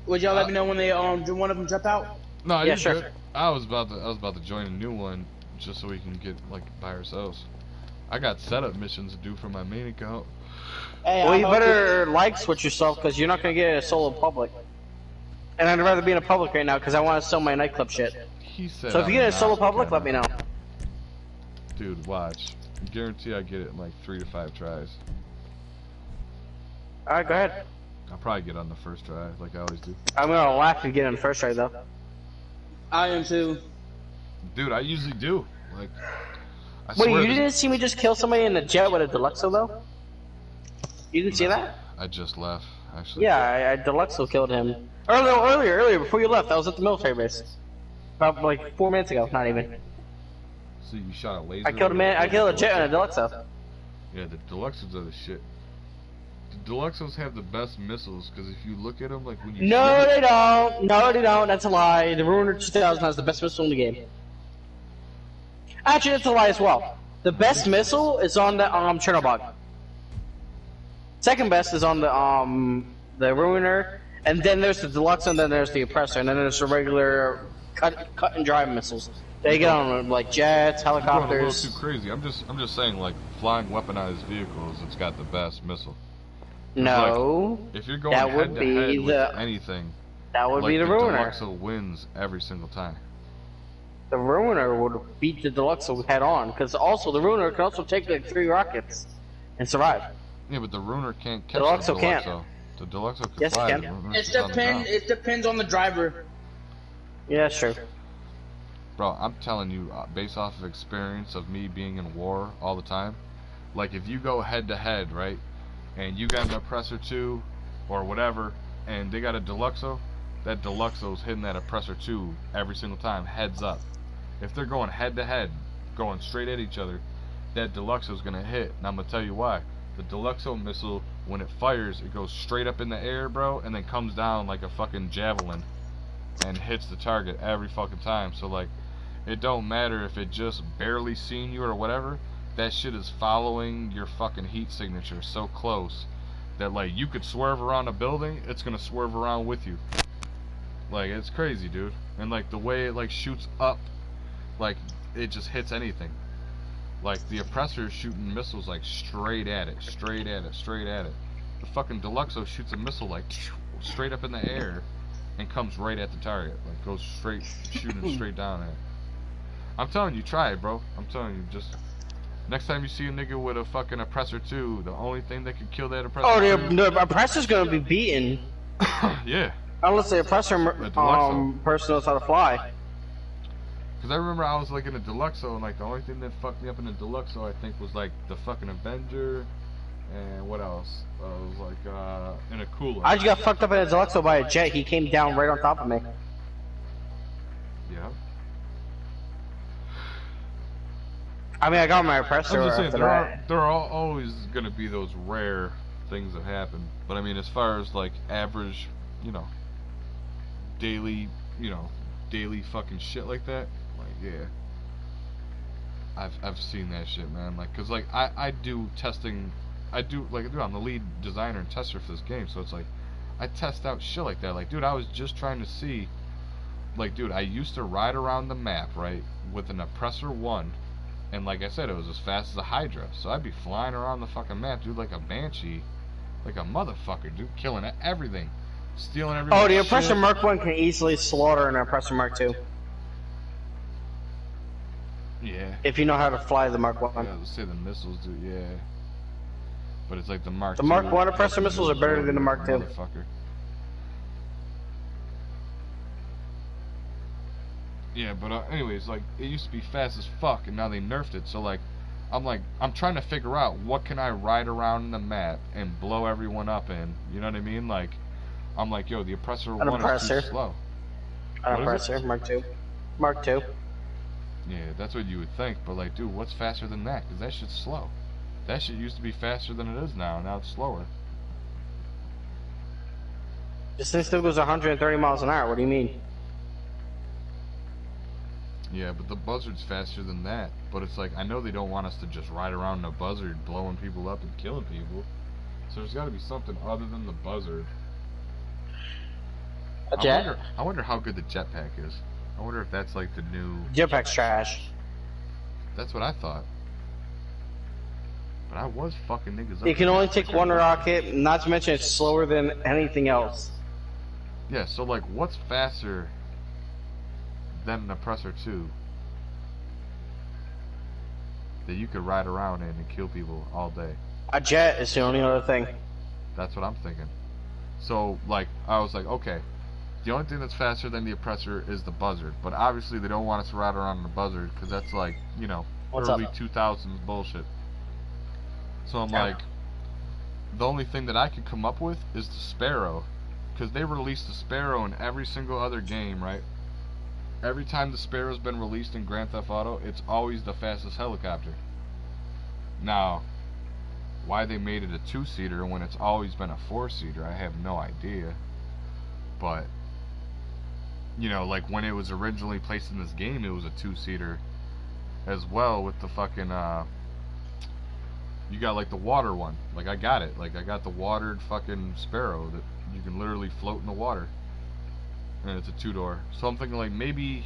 Would y'all let me know when they one of them jump out? No, Yeah, you're sure. good. I was about to join a new one just so we can get like by ourselves. I got setup missions to do for my main account. Hey, Well, I'm you open. better like switch yourself, because you're not going to get a solo public. And I'd rather be in a public right now, because I want to sell my nightclub shit. He said. So if you get a I'm solo not public, gonna. let me know. Dude, watch. Guarantee I get it in like 3 to 5 tries. Alright, go ahead. I'll probably get on the first try, like I always do. I'm going to laugh and get in the first try, though. I am too. Dude, I usually do. Like, I Wait, swear you this- didn't see me just kill somebody in a jet with a Deluxo, though? You didn't see that? I just left, actually. Yeah, I Deluxo killed him. Earlier, before you left, I was at the military base. About like 4 minutes ago, not even. So you shot a laser? I killed a man, I killed a jet and a Deluxo. Yeah, the Deluxos are the shit. The Deluxos have the best missiles, because if you look at them, like when you No, shoot they don't. No, they don't. That's a lie. The Ruiner 2000 has the best missile in the game. Actually, that's a lie as well. The best missile is on the Chernobog. Second best is on the Ruiner, and then there's the Deluxe, and then there's the Oppressor, and then there's the regular cut and drive missiles. They get on like jets, You're going a little helicopters. too crazy. I'm just saying, like, flying weaponized vehicles, it's got the best missile. No, If you're going That would head to be head with the- anything, that would like be the Ruiner. Deluxo wins every single time. The Ruiner would beat the Deluxo head on, because also the Ruiner can also take like 3 rockets and survive. Yeah, but the Ruiner can't catch Deluxo the can't. Deluxo. The Deluxo can Yes, it fly. can. The Ruiner's just on the ground. It depends on the driver. Yeah, sure. Bro, I'm telling you, based off of experience of me being in war all the time, like if you go head to head, right, and you got an Oppressor 2 or whatever, and they got a Deluxo, that Deluxo's hitting that Oppressor 2 every single time, heads up. If they're going head to head, going straight at each other, that Deluxo's gonna hit, and I'm gonna tell you why. The Deluxo missile, when it fires, it goes straight up in the air, bro, and then comes down like a fucking javelin and hits the target every fucking time. So like, it don't matter if it just barely seen you or whatever, that shit is following your fucking heat signature so close that like you could swerve around a building, it's gonna swerve around with you. Like, it's crazy, dude. And like the way it like shoots up, like it just hits anything. Like the Oppressor is shooting missiles like straight at it, straight at it, straight at it. The fucking Deluxo shoots a missile like straight up in the air and comes right at the target. Like goes straight, shooting straight down at it. I'm telling you, try it, bro. I'm telling you, just Next time you see a nigga with a fucking oppressor 2, the only thing that could kill that oppressor Oh, 2... the oppressor's gonna be beaten. Yeah. Unless the oppressor person knows how to fly. Because I remember I was like in a Deluxo, and like the only thing that fucked me up in the Deluxo, I think, was like the fucking Avenger, and what else? It was like in a cooler. I just got fucked up in a Deluxo by a jet. He came down right on top of me. Yeah. I mean, I got my oppressor. I'm just saying, there are always gonna be those rare things that happen. But I mean, as far as like average, you know, daily, daily fucking shit like that, like yeah, I've seen that shit, man. Like, cause like I do testing, dude, I'm the lead designer and tester for this game, so it's like I test out shit like that. Like, dude, I was just trying to see, like, dude, I used to ride around the map, right, with an oppressor 1. And like I said, it was as fast as a Hydra. So I'd be flying around the fucking map, dude, like a Banshee. Like a motherfucker, dude, killing everything. Stealing everything. Oh, the Oppressor Mark 1 can easily slaughter an Oppressor Mark 2. Yeah. If you know how to fly the Mark 1. Yeah, let's say the missiles do, yeah. But it's like the Mark 2. The Mark 1 Oppressor missiles are better than the Mark 2. Motherfucker. Yeah, but anyways, like, it used to be fast as fuck, and now they nerfed it, so like, I'm trying to figure out what can I ride around in the map and blow everyone up in, you know what I mean? Like, I'm like, yo, the Oppressor 1 is too slow. An Oppressor, Mark 2. Mark 2. Yeah, that's what you would think, but like, dude, what's faster than that? Because that shit's slow. That shit used to be faster than it is now it's slower. This thing still goes 130 miles an hour, what do you mean? Yeah, but the Buzzard's faster than that. But it's like, I know they don't want us to just ride around in a Buzzard blowing people up and killing people. So there's got to be something other than the Buzzard. A jet? I wonder how good the jetpack is. I wonder if that's like the new... Jetpack's trash. That's what I thought. But I was fucking niggas up. It can only take one rocket, not to mention it's slower than anything else. Yeah, so like, what's faster than an Oppressor 2 that you could ride around in and kill people all day? A jet is the only other thing. That's what I'm thinking. So, like, I was like, okay, the only thing that's faster than the Oppressor is the Buzzard. But obviously they don't want us to ride around in the Buzzard, because that's like, you know, early 2000s bullshit. So I'm like, the only thing that I could come up with is the Sparrow, because they released the Sparrow in every single other game, right? Every time the Sparrow's been released in Grand Theft Auto, it's always the fastest helicopter. Now, why they made it a 2-seater when it's always been a 4-seater, I have no idea. But, you know, like when it was originally placed in this game, it was a 2-seater as well, with the fucking, you got like the water one. Like, I got it. Like, I got the watered fucking Sparrow that you can literally float in the water. And it's a 2-door. So I'm thinking, like, maybe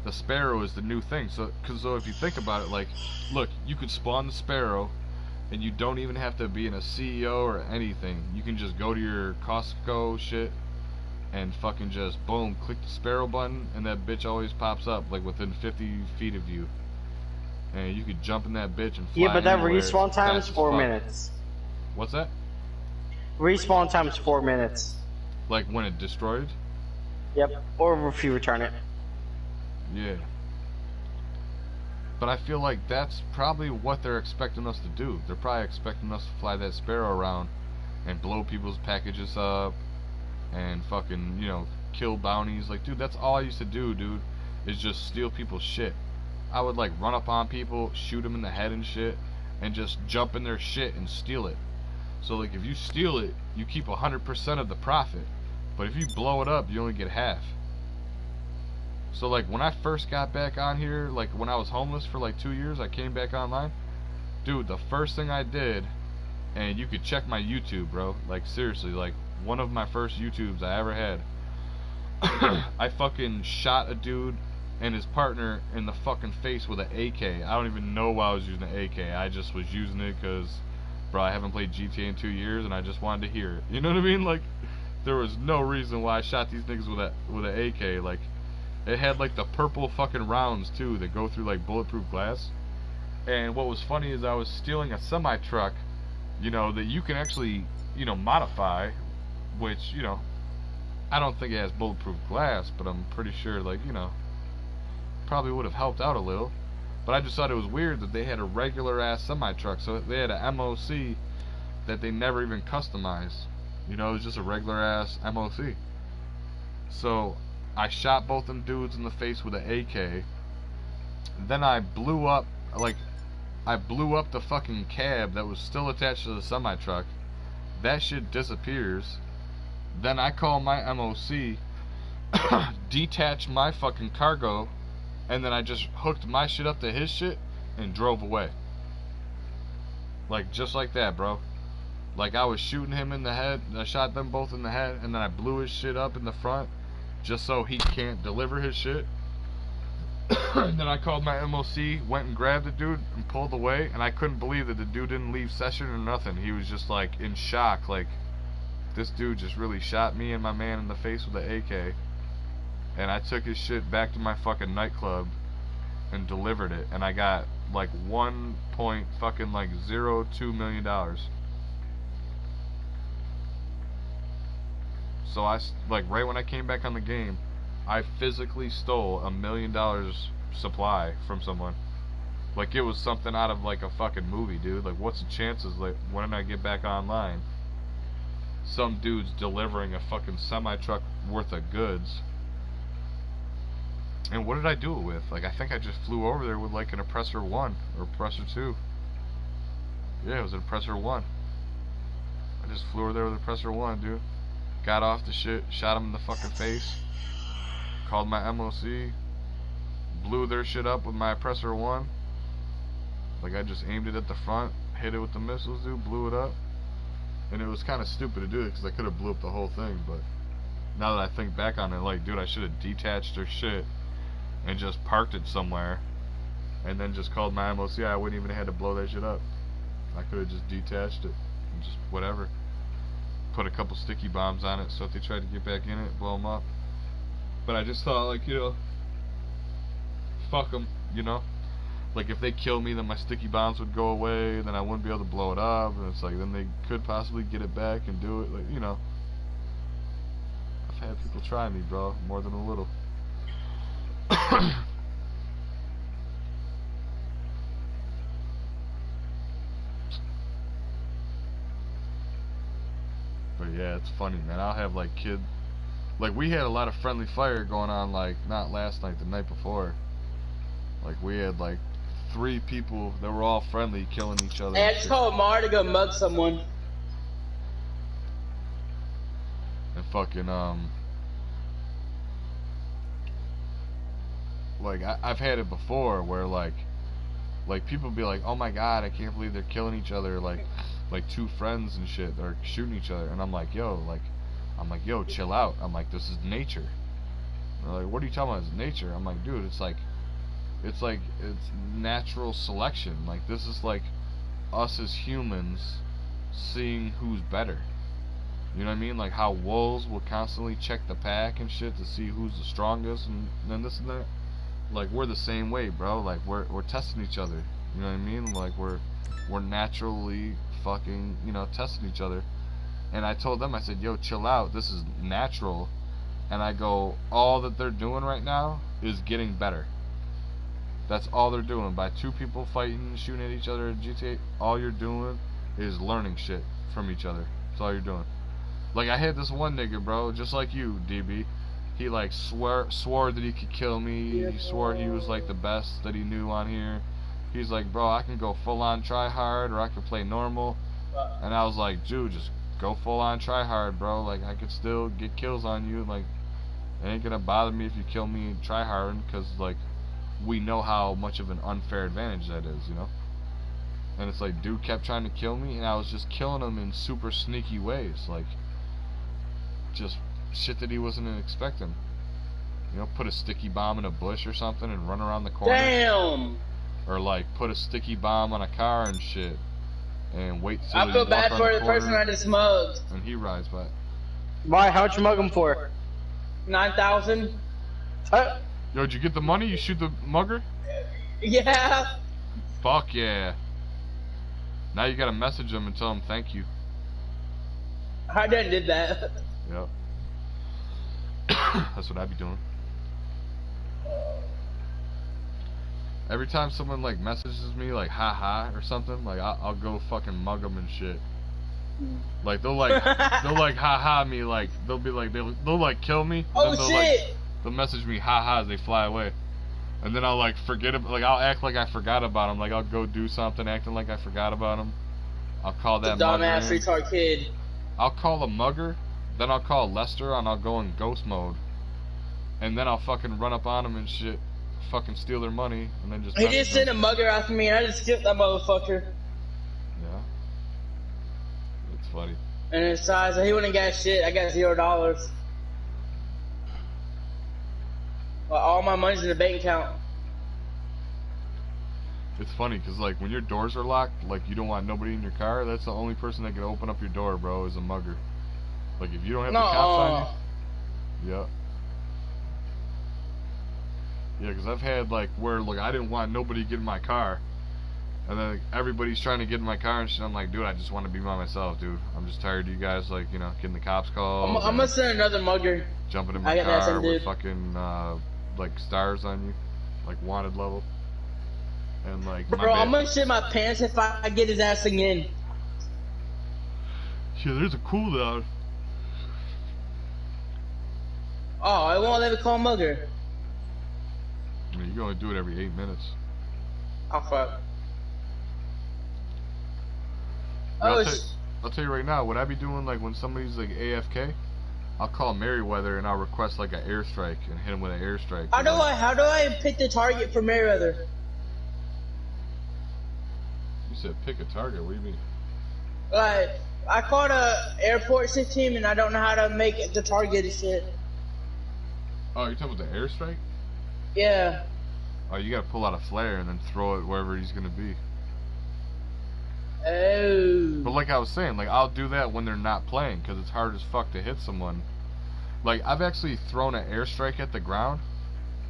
the Sparrow is the new thing. So if you think about it, like, look, you could spawn the Sparrow, and you don't even have to be in a CEO or anything. You can just go to your Costco shit and fucking just, boom, click the Sparrow button, and that bitch always pops up, like, within 50 feet of you. And you could jump in that bitch and fly. Yeah, but that anywhere. respawn time is 4 minutes. What's that? Respawn time is 4 minutes. Like, when it destroyed? Yep, or if you return it. Yeah. But I feel like that's probably what they're expecting us to do. They're probably expecting us to fly that Sparrow around and blow people's packages up and fucking, you know, kill bounties. Like, dude, that's all I used to do, dude, is just steal people's shit. I would, like, run up on people, shoot them in the head and shit, and just jump in their shit and steal it. So, like, if you steal it, you keep 100% of the profit. But if you blow it up, you only get half. So, like, when I first got back on here, like, when I was homeless for, like, 2 years, I came back online. Dude, the first thing I did, and you could check my YouTube, bro. Like, seriously, like, one of my first YouTubes I ever had. I fucking shot a dude and his partner in the fucking face with an AK. I don't even know why I was using an AK. I just was using it because, bro, I haven't played GTA in 2 years, and I just wanted to hear it. You know what I mean? Like, there was no reason why I shot these niggas with an AK. Like, it had like the purple fucking rounds too that go through like bulletproof glass. And what was funny is I was stealing a semi truck, you know, that you can actually, you know, modify, which, you know, I don't think it has bulletproof glass, but I'm pretty sure, like, you know, probably would have helped out a little. But I just thought it was weird that they had a regular ass semi truck, so they had a MOC that they never even customized. You know, it was just a regular ass MOC. So I shot both them dudes in the face with an AK. Then I blew up, like, I blew up the fucking cab that was still attached to the semi truck. That shit disappears. Then I call my MOC, detach my fucking cargo, and then I just hooked my shit up to his shit and drove away. Like, just like that, bro. Like, I was shooting him in the head, I shot them both in the head, and then I blew his shit up in the front just so he can't deliver his shit. And then I called my MOC, went and grabbed the dude and pulled away, and I couldn't believe that the dude didn't leave session or nothing. He was just like in shock, like, this dude just really shot me and my man in the face with an AK. And I took his shit back to my fucking nightclub and delivered it, and I got like $1.02 million. So I, like, right when I came back on the game, I physically stole $1 million supply from someone. Like, it was something out of like a fucking movie, dude. Like, what's the chances, like, when I get back online, some dude's delivering a fucking semi-truck worth of goods? And what did I do it with? Like, I think I just flew over there with like an Oppressor 1 or Oppressor 2. Yeah, it was an Oppressor 1. I just flew over there with Oppressor 1, dude. Got off the shit, shot him in the fucking face, called my MOC, blew their shit up with my Oppressor 1. Like, I just aimed it at the front, hit it with the missiles, dude, blew it up. And it was kind of stupid to do it because I could have blew up the whole thing, but now that I think back on it, like, dude, I should have detached their shit and just parked it somewhere and then just called my MOC. I wouldn't even have had to blow that shit up. I could have just detached it and just whatever. Put a couple sticky bombs on it so if they tried to get back in it, blow them up. But I just thought, like, you know, fuck them, you know? Like, if they kill me, then my sticky bombs would go away, then I wouldn't be able to blow it up, and it's like, then they could possibly get it back and do it, like, you know. I've had people try me, bro, more than a little. But yeah, it's funny, man. I'll have like kids, like, we had a lot of friendly fire going on, like, not last night, the night before. Like, we had like 3 people that were all friendly killing each other. Hey, I just called Mar to go mug someone. And fucking like, I've had it before where like people be like, oh my god, I can't believe they're killing each other, like 2 friends and shit, they're shooting each other, and I'm like, yo, chill out. I'm like, this is nature. And they're like, what are you talking about? It's nature. I'm like, dude, it's natural selection. Like, this is like us as humans seeing who's better. You know what I mean? Like how wolves will constantly check the pack and shit to see who's the strongest and then this and that. Like, we're the same way, bro. Like, we're testing each other. You know what I mean? Like, we're naturally fucking, you know, testing each other. And I told them, I said, yo, chill out. This is natural. And I go, all that they're doing right now is getting better. That's all they're doing. By 2 people fighting, shooting at each other at GTA, all you're doing is learning shit from each other. That's all you're doing. Like, I had this one nigga, bro, just like you, DB. He like swore that he could kill me. He swore he was like the best that he knew on here. He's like, bro, I can go full on try hard or I can play normal. And I was like, dude, just go full on try hard, bro. Like, I could still get kills on you. Like, it ain't gonna bother me if you kill me and try hard, because like, we know how much of an unfair advantage that is, you know. And it's like, dude kept trying to kill me, and I was just killing him in super sneaky ways, like just shit that he wasn't expecting. You know, put a sticky bomb in a bush or something and run around the corner. Damn! Or like put a sticky bomb on a car and shit and wait till I feel bad for the person I just mugged. And he rides by. Why? How'd you mug him for? 9,000. Yo, did you get the money? You shoot the mugger? Yeah. Fuck yeah. Now you gotta message them and tell them thank you. I done did that. Yep. That's what I'd be doing. Every time someone like messages me like haha or something, like I'll go fucking mug them and shit. Like they'll like haha me, like they'll be like they'll like kill me. Oh then shit! They'll message me haha as they fly away, and then I'll like forget like I'll act like I forgot about them. Like I'll go do something acting like I forgot about them. I'll call that dumbass mugger in. retard kid. I'll call a mugger, then I'll call Lester and I'll go in ghost mode, and then I'll fucking run up on them and shit. Fucking steal their money and then just. He just sent a mugger after me and I just skipped that motherfucker. Yeah. It's funny. And besides, he wouldn't got shit. I got $0. Well, all my money's in the bank account. It's funny because like when your doors are locked, like you don't want nobody in your car. That's the only person that can open up your door, bro, is a mugger. Like if you don't have the cops on you. Yeah. Yeah, because I've had, like, where, like, I didn't want nobody to get in my car. And then like, everybody's trying to get in my car and shit. I'm like, dude, I just want to be by myself, dude. I'm just tired of you guys, like, you know, getting the cops called. I'm gonna send another mugger. Jumping in my car with fucking, like, stars on you. Like, wanted level. And, like, bro, I'm gonna shit my pants if I get his ass again. Yeah, there's a cooldown. Oh, I won't let me call mugger. I mean, you can only do it every 8 minutes. Oh, fuck. I'll tell you right now, what I be doing, like, when somebody's, like, AFK, I'll call Merryweather and I'll request, like, an airstrike and hit him with an airstrike. How do I pick the target for Merryweather? You said pick a target, what do you mean? Like, I called a airport system and I don't know how to make it the target and shit. Oh, you're talking about the airstrike? Yeah. Oh, you gotta pull out a flare and then throw it wherever he's gonna be. Oh. But like I was saying, like I'll do that when they're not playing because it's hard as fuck to hit someone. Like I've actually thrown an airstrike at the ground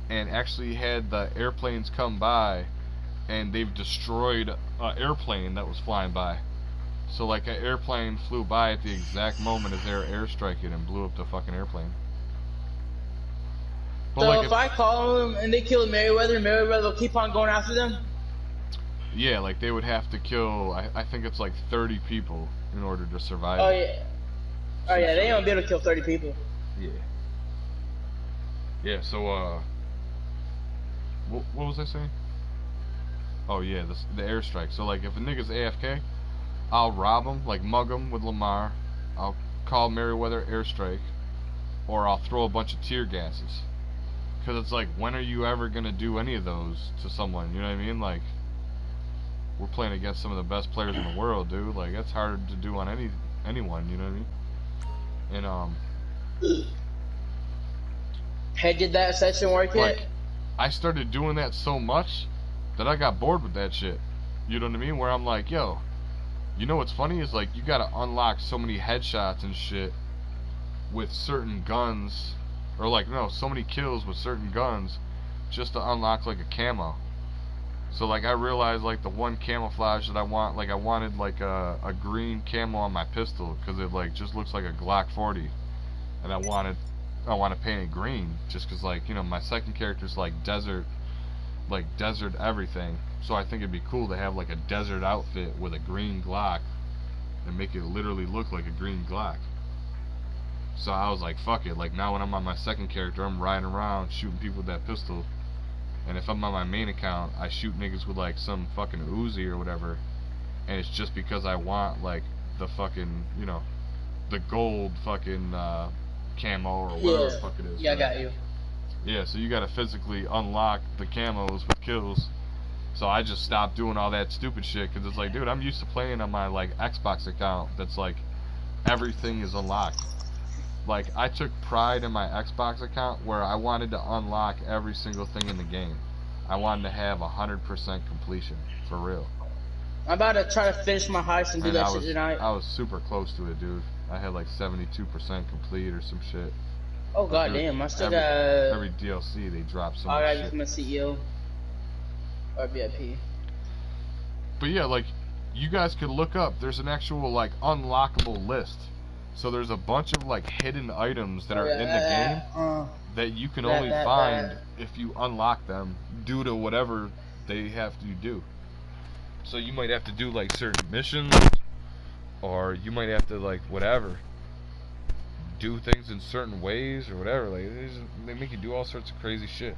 and actually had the airplanes come by and they've destroyed an airplane that was flying by. So like an airplane flew by at the exact moment as they were airstriking and blew up the fucking airplane. But so like if I call them and they kill Merryweather will keep on going after them? Yeah, like they would have to kill, I think it's like 30 people in order to survive. Oh yeah. Oh yeah, they ain't gonna be able to kill 30 people. Yeah. Yeah, so what was I saying? Oh yeah, the airstrike. So like if a nigga's AFK, I'll rob him, like mug him with Lamar. I'll call Merryweather airstrike, or I'll throw a bunch of tear gases. Because it's like, when are you ever going to do any of those to someone? You know what I mean? Like, we're playing against some of the best players in the world, dude. Like, that's hard to do on anyone, you know what I mean? And, Hey, did that session work like, yet? I started doing that so much that I got bored with that shit. You know what I mean? Where I'm like, yo, you know what's funny is, like, you got to unlock so many headshots and shit with certain guns. Or like, no, so many kills with certain guns just to unlock like a camo. So like I realized like the one camouflage that I want, like I wanted like a green camo on my pistol because it like just looks like a Glock 40. And I want to paint it green just because like, you know, my second character's like desert everything. So I think it'd be cool to have like a desert outfit with a green Glock and make it literally look like a green Glock. So I was like, fuck it, like now when I'm on my second character, I'm riding around shooting people with that pistol. And if I'm on my main account, I shoot niggas with like some fucking Uzi or whatever. And it's just because I want like the fucking, you know, the gold fucking camo or whatever the fuck it is. Yeah, I got you. Yeah, so you gotta physically unlock the camos with kills. So I just stopped doing all that stupid shit because it's like, dude, I'm used to playing on my like Xbox account that's like everything is unlocked. Like, I took pride in my Xbox account where I wanted to unlock every single thing in the game. I wanted to have 100% completion, for real. I'm about to try to finish my heist and do that shit tonight. I was super close to it, dude. I had like 72% complete or some shit. Oh goddamn, I still got... Every DLC, they drop so much shit. Alright, my CEO. Or VIP. But yeah, like, you guys could look up, there's an actual, like, unlockable list. So there's a bunch of, like, hidden items that are in the game that you can only find if you unlock them due to whatever they have to do. So you might have to do, like, certain missions, or you might have to, like, whatever, do things in certain ways or whatever. Like, they make you do all sorts of crazy shit.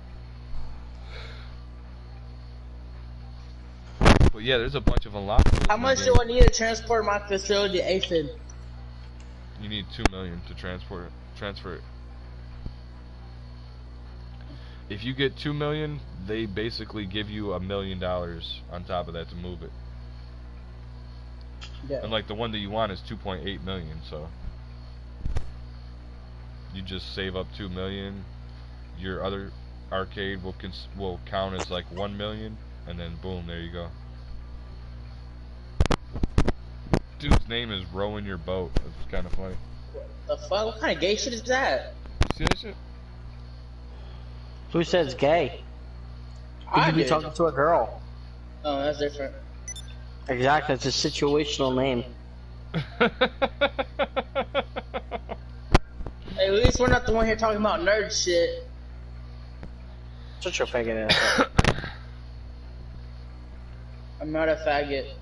But yeah, there's a bunch of unlockables. How much do I need to transport my facility aphid? You need 2 million to transfer it. If you get 2 million, they basically give you $1 million on top of that to move it. Yeah. And like the one that you want is 2.8 million, so you just save up 2 million. Your other arcade will count as like 1 million, and then boom, there you go. Dude's name is Rowing Your Boat. It's kind of funny. The fuck? What kind of gay shit is that? See that shit? Who says gay? You I could be did. talking to a girl. Oh, that's different. Exactly, it's a situational name. Hey, at least we're not the one here talking about nerd shit. Shut your faggot ass up. I'm not a faggot.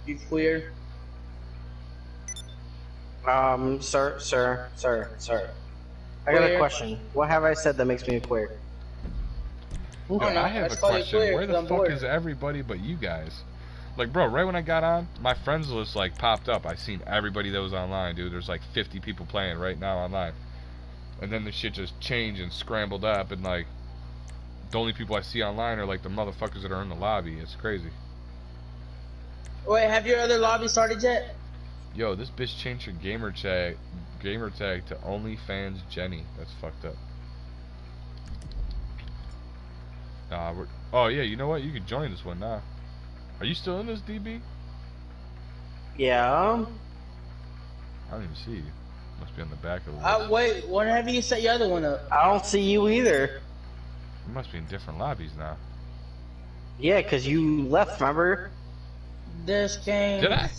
You queer? Sir. I got a Queer. question. What have I said that makes me queer? Yo, I don't know. I have a Let's call you question. queer, Where 'cause the I'm fuck bored. is everybody but you guys? Like, bro, right when I got on, my friends list like popped up. I seen everybody that was online, dude. There's like 50 people playing right now online. And then the shit just changed and scrambled up, and like the only people I see online are like the motherfuckers that are in the lobby. It's crazy. Wait, have your other lobby started yet? Yo, this bitch changed her gamer tag to OnlyFans Jenny. That's fucked up. Oh yeah, you know what? You can join this one now. Are you still in this, DB? Yeah. I don't even see you. Must be on the back of the list. Wait, when have you set your other one up? I don't see you either. You must be in different lobbies now. Yeah, 'cause you left, remember? This game. Did I?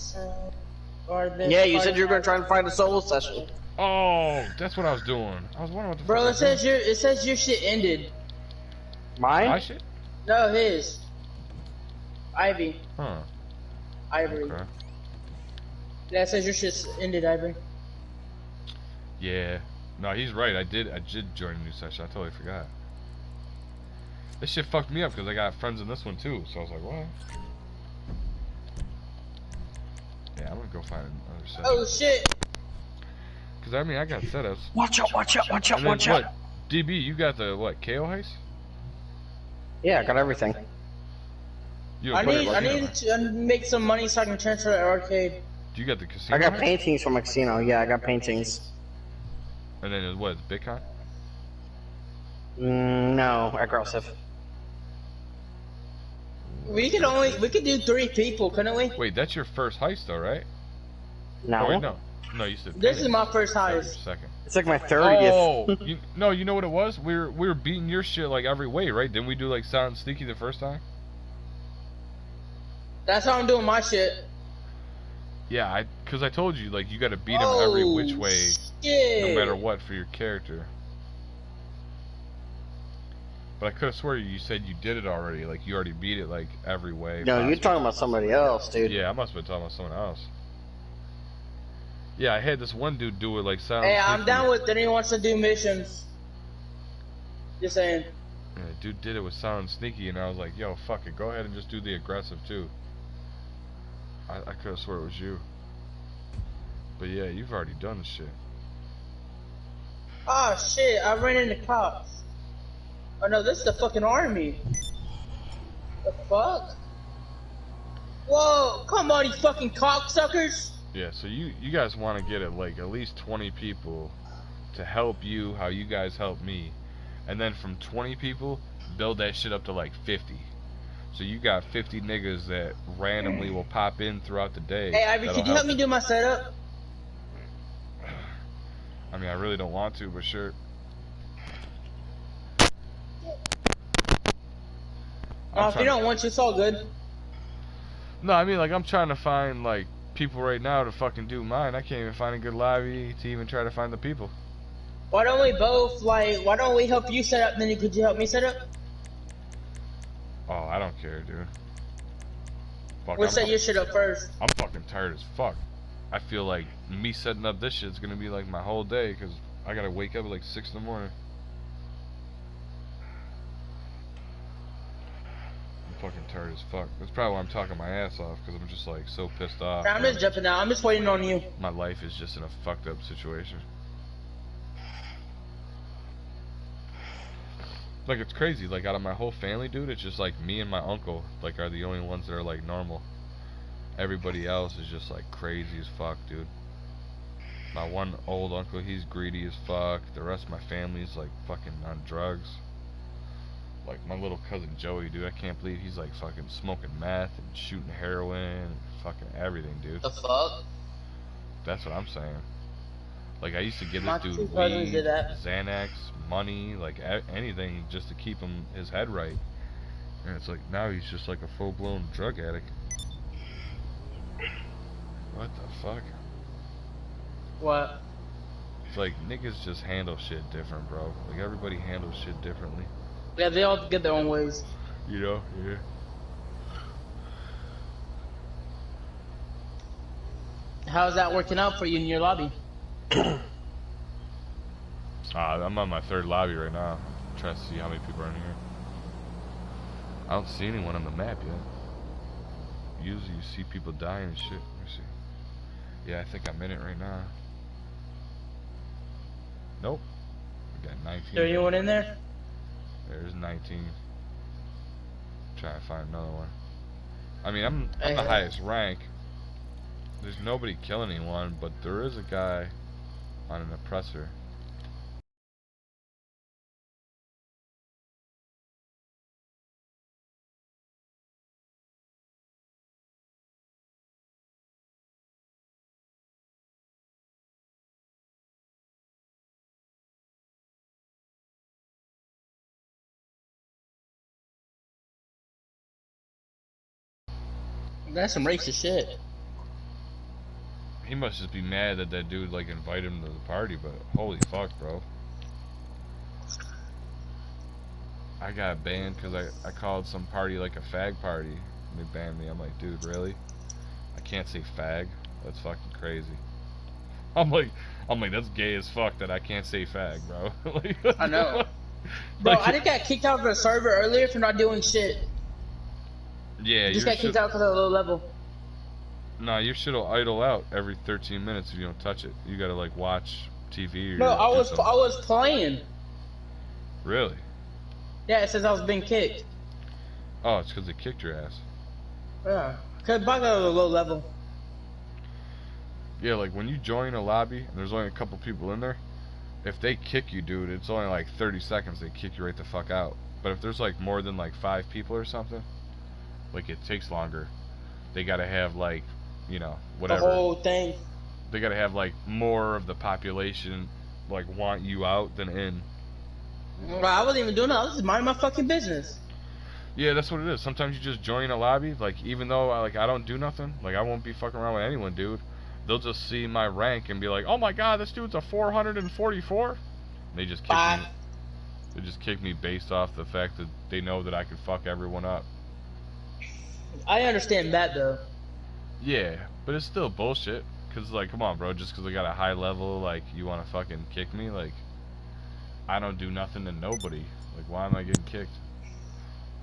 Or this Yeah, you said you were gonna try and find a solo session. Oh, that's what I was doing. I was wondering what the Bro, fuck I it was says doing. your shit ended. Mine? My shit? No, his. Ivy. Huh. Ivory. Okay. Yeah, it says your shit's ended, Ivory. Yeah. No, he's right. I did join a new session. I totally forgot. This shit fucked me up because I got friends in this one too. So I was like, what? Yeah, I'm gonna go find another session. Oh shit! Because I mean, I got setups. Watch out, watch out, watch out, And then watch out. what? DB, you got the what? KO heist? Yeah, I got everything. You I put it need right to make some money so I can transfer to arcade. You got the casino? I got heist? paintings from Casino. Yeah, I got paintings. And then what? Bitcoin? No, aggressive. We could do 3 people, couldn't we? Wait, that's your first heist though, right? No. Oh, wait, no. No, you said This is painting. my first That was heist. your second. It's like my 30th. Oh, you know what it was? We were beating your shit like every way, right? Didn't we do like Silent Sneaky the first time? That's how I'm doing my shit. Yeah, because I told you like you got to beat him every which way, shit. no matter what, for your character. But I could have swore you said you did it already. Like you already beat it like every way. No, you're possible. talking about somebody else, dude. Yeah, I must have been talking about someone else. Yeah, I had this one dude do it like Silent Hey, Sneaky. I'm down with anyone who wants to do missions. Just saying. Yeah, dude did it with Silent Sneaky, and I was like, yo, fuck it, go ahead and just do the aggressive too. I could have swore it was you. But yeah, you've already done the shit. Oh shit, I ran into cops. Oh no, this is the fucking army. The fuck? Whoa, come on, you fucking cocksuckers! Yeah, so you guys want to get like at least 20 people to help you how you guys help me. And then from 20 people, build that shit up to like 50. So you got 50 niggas that randomly will pop in throughout the day. Hey Ivy, that'll could you help me do my setup? I mean, I really don't want to, but sure. If you don't want to, it's all good. No, I mean, like, I'm trying to find, like, people right now to fucking do mine. I can't even find a good lobby to even try to find the people. Why don't we both, like, why don't we help you set up, and then could you help me set up? Oh, I don't care, dude. Fuck, We'll set your shit up first. I'm fucking tired as fuck. I feel like me setting up this shit's gonna be like my whole day, because I gotta wake up at like 6 in the morning. I'm fucking tired as fuck. That's probably why I'm talking my ass off, because I'm just like so pissed off. I'm just jumping out. I'm just waiting on you. My life is just in a fucked up situation. Like, it's crazy. Like, out of my whole family, dude, it's just like me and my uncle, like, are the only ones that are like normal. Everybody else is just like crazy as fuck, dude. My one old uncle, he's greedy as fuck. The rest of my family's like fucking on drugs. Like my little cousin Joey, dude, I can't believe he's like fucking smoking meth and shooting heroin and fucking everything, dude. The fuck? That's what I'm saying. Like, I used to give My this two dude cousins weed, did that. Xanax, money, like anything just to keep his head right. And it's like, now he's just like a full-blown drug addict. What the fuck? What? It's like, niggas just handle shit different, bro. Like, everybody handles shit differently. Yeah, they all get their own ways. You know? Yeah. How's that working out for you in your lobby? I'm on my 3rd lobby right now. I'm trying to see how many people are in here. I don't see anyone on the map yet. Usually you see people dying and shit. Let me see. Yeah, I think I'm in it right now. Nope. We got 19. Is there anyone in there? There's 19. Trying to find another one. I mean, I'm the highest rank. There's nobody killing anyone, but there is a guy on an oppressor. That's some racist shit. He must just be mad that that dude like invited him to the party, but holy fuck, bro. I got banned because I called some party like a fag party. And they banned me. I'm like, dude, really? I can't say fag. That's fucking crazy. I'm like, that's gay as fuck that I can't say fag, bro. Like, I know. Bro, like, I just got kicked out of the server earlier for not doing shit. yeah, Just got kicked out because of the low level. Nah, your shit'll idle out every 13 minutes if you don't touch it. You gotta like watch TV or No, I do something. was playing. Really? Yeah, it says I was being kicked. Oh, it's because they kicked your ass. Yeah, cause I got a low level. Yeah, like when you join a lobby and there's only a couple people in there, if they kick you, dude, it's only like 30 seconds. They kick you right the fuck out. But if there's like more than like 5 people or something, like it takes longer. They gotta have like, you know, whatever. The whole thing. They gotta have like more of the population like want you out than in. Well, I wasn't even doing that. I was just minding my fucking business. Yeah, that's what it is. Sometimes you just join a lobby, like even though I don't do nothing, like I won't be fucking around with anyone, dude. They'll just see my rank and be like, "Oh my god, this dude's a 444." And they just kick me. They just kick me based off the fact that they know that I can fuck everyone up. I understand that though. Yeah, but it's still bullshit. Cause like, come on, bro. Just cause I got a high level, like you want to fucking kick me? Like, I don't do nothing to nobody. Like, why am I getting kicked?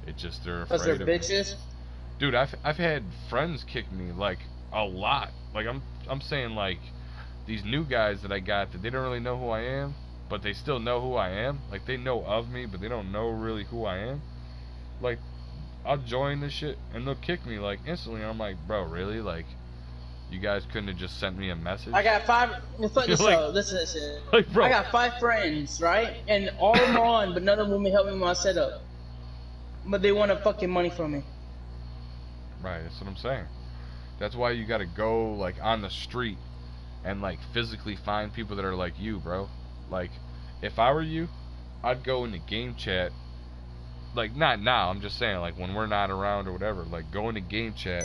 It's just they're afraid Because they're of bitches. me. Dude, I've had friends kick me like a lot. Like I'm saying like these new guys that I got that they don't really know who I am, but they still know who I am. Like they know of me, but they don't know really who I am. Like I'll join this shit and they'll kick me like instantly. And I'm like, bro, really? Like you guys couldn't have just sent me a message? I got 5. Listen, like, listen. Like, bro, I got 5 friends, right? And all of them are on, but none of them will help me with my setup. But they want fucking money from me. right, that's what I'm saying. That's why you gotta go like on the street and like physically find people that are like you, bro. Like if I were you, I'd go into game chat like not now. I'm just saying, like when we're not around or whatever, like go into game chat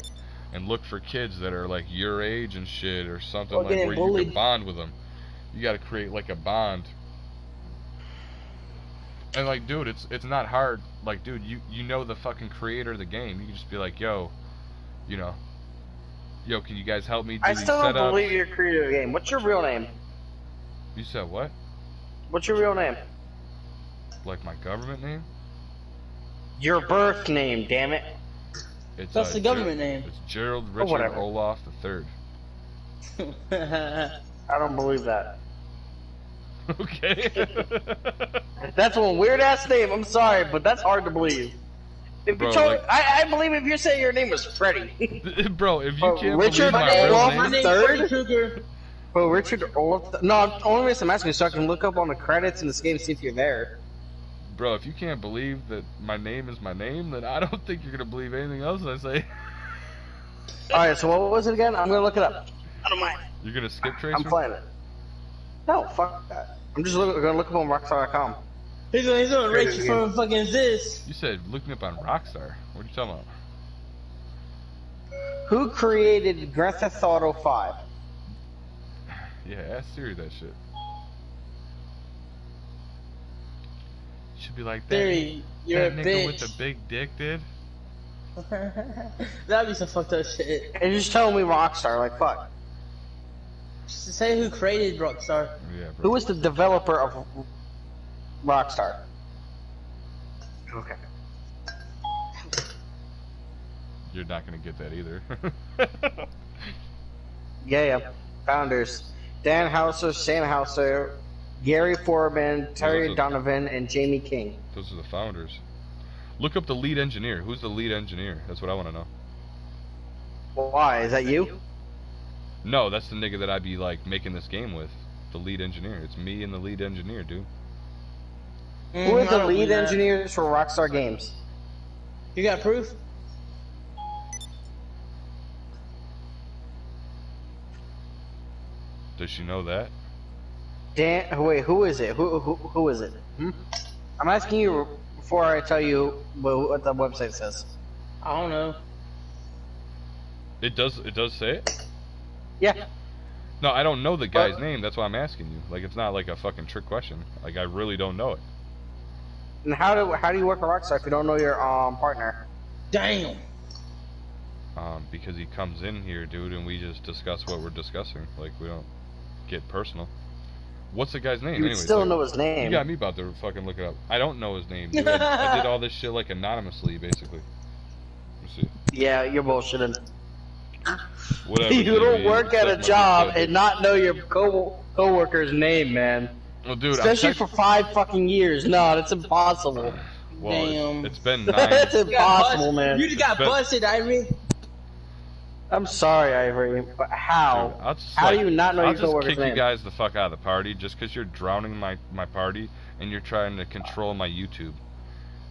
and look for kids that are like your age and shit or something like getting where you bullied. can bond with them. You got to create like a bond. And like, dude, it's not hard. Like, dude, you know the fucking creator of the game. You can just be like, yo, you know, yo, can you guys help me do I these still don't setups? believe you're creating a game. What's your real name? You said what? What's your real name? Like my government name? Your birth name, damn it. It's That's the government name. It's Gerald Richard whatever. Olaf III. I don't believe that. Okay. That's one weird ass name. I'm sorry, but that's hard to believe. If Bro, you told, like- I believe if you're saying your name was Freddy. Bro, if you Bro, can't Richard believe my Olaf real My name, name's Third? Freddy Krueger. Bro, Richard Olaf. No, only reason I'm asking is so I can look up on the credits in this game and see if you're there. bro, if you can't believe that my name is my name, then I don't think you're gonna believe anything else I say. Alright, so what was it again? I'm gonna look it up. I don't mind. You're gonna skip Tracer? I'm playing it. No, fuck that. I'm just gonna look up on Rockstar.com. He's gonna rate you from fucking this. You said look me up on Rockstar. What are you talking about? Who created Grand Theft Auto 5? Yeah, ask Siri that shit. Should be like that. Theory, you're a that nigga with bitch. the big dick did. That'd be some fucked up shit. And you're just telling me Rockstar, like fuck. Just say who created Rockstar. Yeah, bro. Who was the developer of Rockstar? Okay. You're not gonna get that either. Yeah. Founders: Dan Houser, Sam Houser, Gary Foreman, Terry those are- Donovan, and Jamie King. Those are the founders. Look up the lead engineer. Who's the lead engineer? That's what I want to know. Why? Is that you? No, that's the nigga that I'd be like making this game with. The lead engineer. It's me and the lead engineer, dude. Who are I the don't lead believe that. engineers for Rockstar Games? You got proof? Does she know that? Dan, wait, who is it? Who is it? Hmm? I'm asking you before I tell you what the website says. I don't know. It does say it? Yeah. No, I don't know the guy's name. That's why I'm asking you. Like, it's not like a fucking trick question. Like, I really don't know it. And how do you work at Rockstar if you don't know your partner? Damn. Because he comes in here, dude, and we just discuss what we're discussing. Like, we don't get personal. What's the guy's name? You Anyways, still like, know his You name. got me about to fucking look it up. I don't know his name, dude. I did all this shit like anonymously, basically. Let me see. Yeah, you're bullshitting. Whatever. You don't dude, work at a suck my job dick. and not know your coworker's name, man. Well, dude, Especially for 5 fucking years. No, that's impossible. well, Damn. it's been That's 9. impossible, man. You just got But- busted, Ivory. I'm sorry, Ivory, but how? Dude, I'll just, How like, do you not know I'll your just coworker's kick name? you guys the fuck out of the party just because you're drowning my party and you're trying to control my YouTube.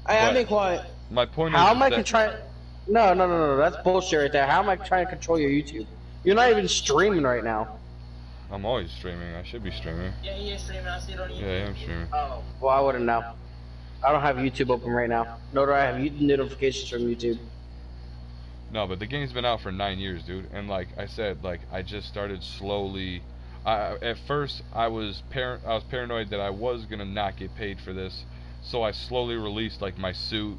I've But- been quiet. My point How is am I that trying? No, that's bullshit right there. How am I trying to control your YouTube? You're not even streaming right now. I'm always streaming. I should be streaming. Yeah, he is streaming. I see it on YouTube. Yeah, I am streaming. Oh. Well, I wouldn't know. I don't have YouTube open right now. Nor do I have notifications from YouTube. No, but the game's been out for 9 years, dude. And like I said, like I just started slowly. At first, I was paranoid that I was gonna not get paid for this, so I slowly released like my suit.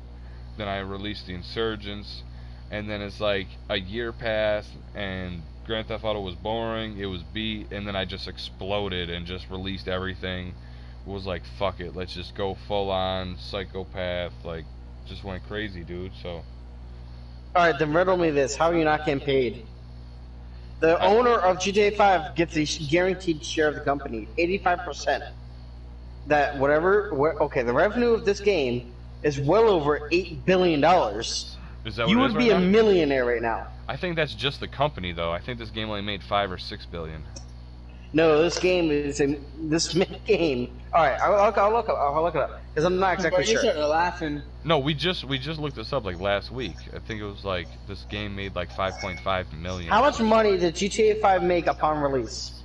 Then I released the Insurgents, and then it's like a year passed, and Grand Theft Auto was boring. It was beat, and then I just exploded and just released everything. Was like, fuck it, let's just go full on psychopath. Like, just went crazy, dude. So. Alright, then riddle me this. How are you not getting paid? The owner of GTA 5 gets a guaranteed share of the company, 85%. That okay, the revenue of this game is well over $8 billion. Is that what You it would is be right a now? millionaire right now. I think that's just the company, though. I think this game only made 5 or 6 billion. No, this game is this game. All right, I'll look it up because I'm not exactly Bro, you sure. started laughing. No, we just looked this up like last week. I think it was like this game made like 5.5 million. How much money did GTA 5 make upon release?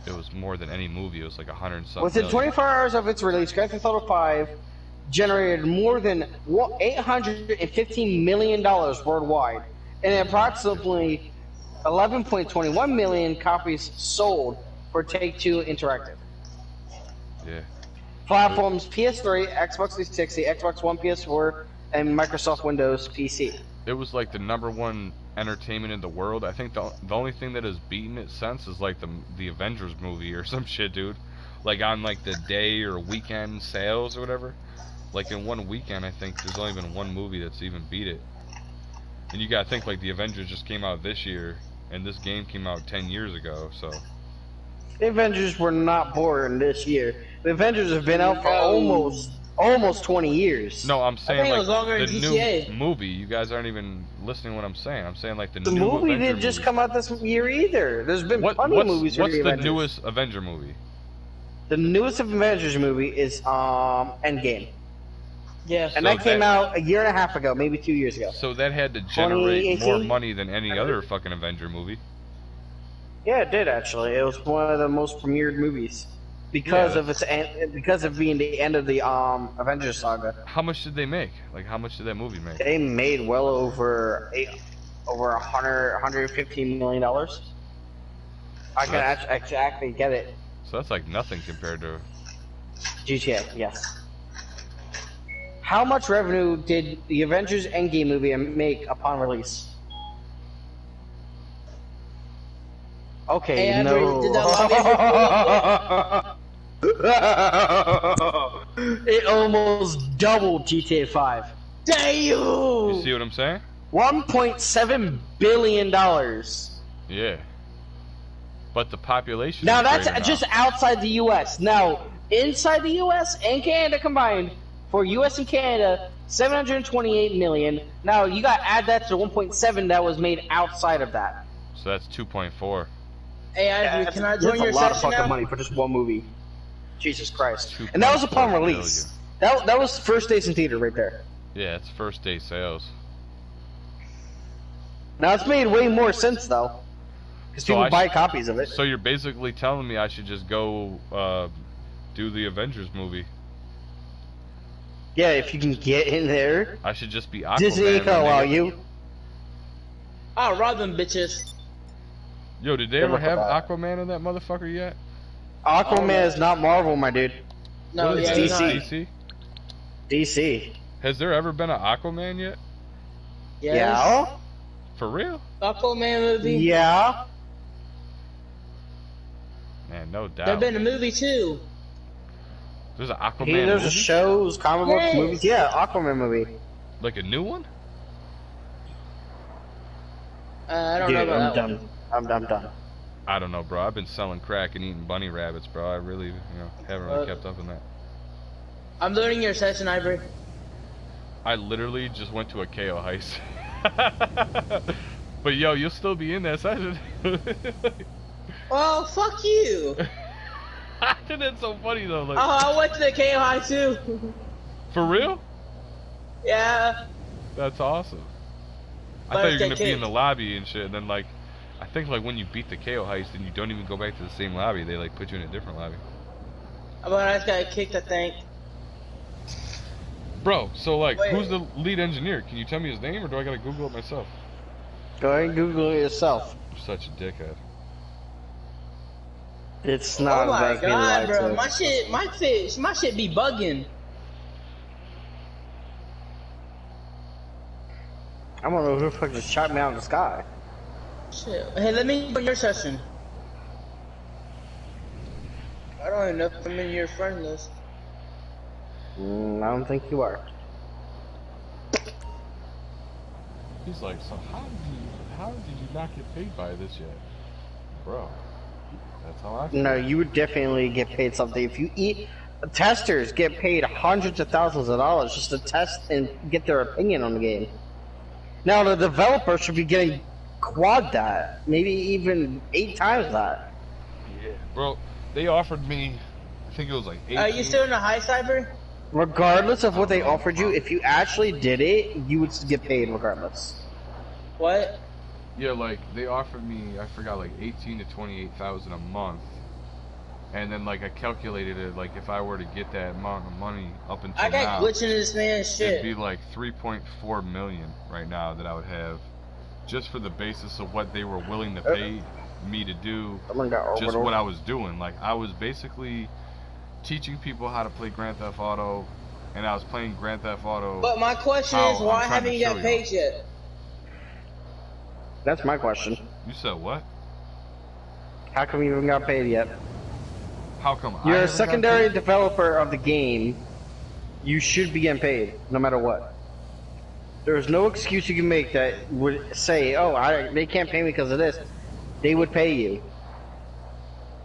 It was more than any movie. It was like 100 and something. Within million. 24 hours of its release, Grand Theft Auto 5 generated more than $815 million worldwide, and approximately 11.21 million copies sold for Take-Two Interactive. Yeah. Platforms PS3, Xbox 360, Xbox One, PS4, and Microsoft Windows PC. It was like the #1 entertainment in the world. I think the only thing that has beaten it since is like the Avengers movie or some shit, dude. Like on like the day or weekend sales or whatever. Like in one weekend, I think there's only been one movie that's even beat it. And you gotta think like the Avengers just came out this year, and this game came out 10 years ago, so. The Avengers were not born this year. The Avengers have been out for almost 20 years. No, I'm saying think it like was longer the in GTA. new movie. You guys aren't even listening to what I'm saying. I'm saying like the The new movie Avenger didn't just movie. come out this year either. There's been plenty of movies for What's the the Avengers. newest Avenger movie? The newest Avengers movie is Endgame. Yes. And So that came that- out a year and a half ago, maybe 2 years ago. So that had to generate more 2018? money than any other fucking Avenger movie. Yeah, it did actually. It was one of the most premiered movies because Yeah. of because of being the end of the Avengers saga. How much did they make? Like, how much did that movie make? They made well over $115 million. I can exactly get it. So that's like nothing compared to. GTA, yes. How much revenue did the Avengers Endgame movie make upon release? Okay, Hey, Ivory, no. did that It almost doubled GTA 5. Damn! You see what I'm saying? $1.7 billion. Yeah. But the population. Now is that's greater just now. outside the U.S. Now, inside the U.S. and Canada combined, for U.S. and Canada, 728 million. Now you got to add that to the 1.7 that was made outside of that. So that's 2.4. Hey, Ivory, can I That's join a your lot of session fucking now? money for just one movie. Jesus Christ! And that was upon 2.4 release. That was first days in theater right there. Yeah, it's first day sales. Now it's made way more sense though, because So people I buy sh- copies of it. So you're basically telling me I should just go do the Avengers movie. Yeah, if you can get in there, I should just be Aquaman. Disney ain't gonna when they allow get- you. I'll rob them bitches. Yo, did they Good ever luck with have that. Aquaman in that motherfucker yet? Aquaman is not Marvel, my dude. No, What is yeah, that, he's DC. not. DC? DC. Has there ever been an Aquaman yet? Yes. Yeah. For real? Aquaman movie. Yeah. Man, no doubt. There's been a movie too. There's an Aquaman There's movie? shows, comic books, Yes. movies. Yeah, Aquaman movie. Like a new one? I don't Dude, know I'm about that one. done. I'm done. I don't know, bro. I've been selling crack and eating bunny rabbits, bro. I really, haven't really kept up in that. I'm learning your session, Ivory. I literally just went to a KO heist. But yo, you'll still be in that session. Oh, fuck you. That's so funny though. Like, Oh, I went to the KO High too. for real? Yeah. That's awesome. I But thought you were they gonna be in can't- the lobby and shit, and then like, I think like when you beat the KO heist and you don't even go back to the same lobby, they like put you in a different lobby. But I just got kicked, I think. Bro, so like, Wait. who's the lead engineer? Can you tell me his name, or do I gotta Google it myself? Go ahead and Google it yourself. I'm such a dickhead. It's not Oh my exactly god, right. bro. so- My shit be bugging. I don't know who the fuck just shot me out of the sky. Shit. Hey, let me join your session. I don't even know if I'm in your friend list. I don't think you are. He's like, so how did you not get paid by this yet? Bro, that's how I feel. No, you would definitely get paid something if you eat. Testers get paid hundreds of thousands of dollars just to test and get their opinion on the game. Now the developer should be getting quad that, maybe even 8 times that. Yeah. Bro, they offered me, I think it was like 18. Are you still in the high cyber? Regardless of what they offered you, if you actually did it, you would get paid regardless. What? Yeah, like, they offered me, I forgot, like 18 to 28,000 a month And then like I calculated it, like if I were to get that amount of money up until I got now, glitching in this man's it'd be shit. like 3.4 million right now that I would have, just for the basis of what they were willing to pay me to do, Someone got just orbital. what I was doing. Like I was basically teaching people how to play Grand Theft Auto, and I was playing Grand Theft Auto. But my question how is, I'm why trying haven't to you show got y'all. paid yet? That's my question. You said what? How come you haven't got paid yet? How come I You're a haven't gotten secondary paid? developer of the game. You should be getting paid, no matter what. There's no excuse you can make that would say, "Oh, they can't pay me because of this." They would pay you.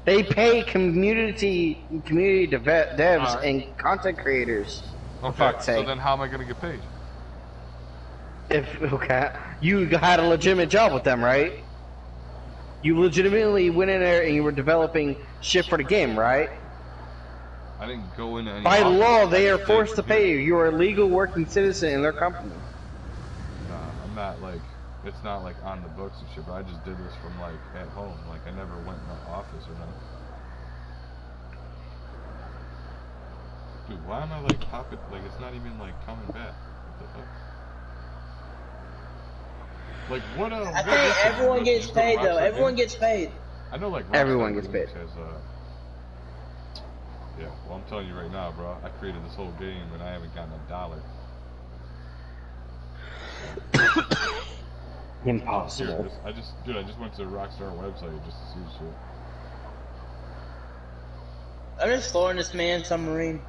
They pay community devs Alright. and content creators. For Okay, fuck's so sake. then how am I gonna get paid? If okay, you had a legitimate job with them, right? You legitimately went in there and you were developing shit for the game, right? I didn't go into any By office. law, they I are just forced to did pay here. you. You are a legal working citizen in their company. Nah, I'm not like, it's not like on the books and shit, but I just did this from like at home. Like I never went in the office or nothing. Dude, why am I like popping, like it's not even like coming back. What the fuck? Like what I think everyone gets paid though. Everyone gets paid. I know like Rockstar Everyone gets Games paid. has yeah, well I'm telling you right now, bro, I created this whole game and I haven't gotten $1. Impossible. Here, I just went to the Rockstar website just to see the shit. I'm just flooring this man's submarine.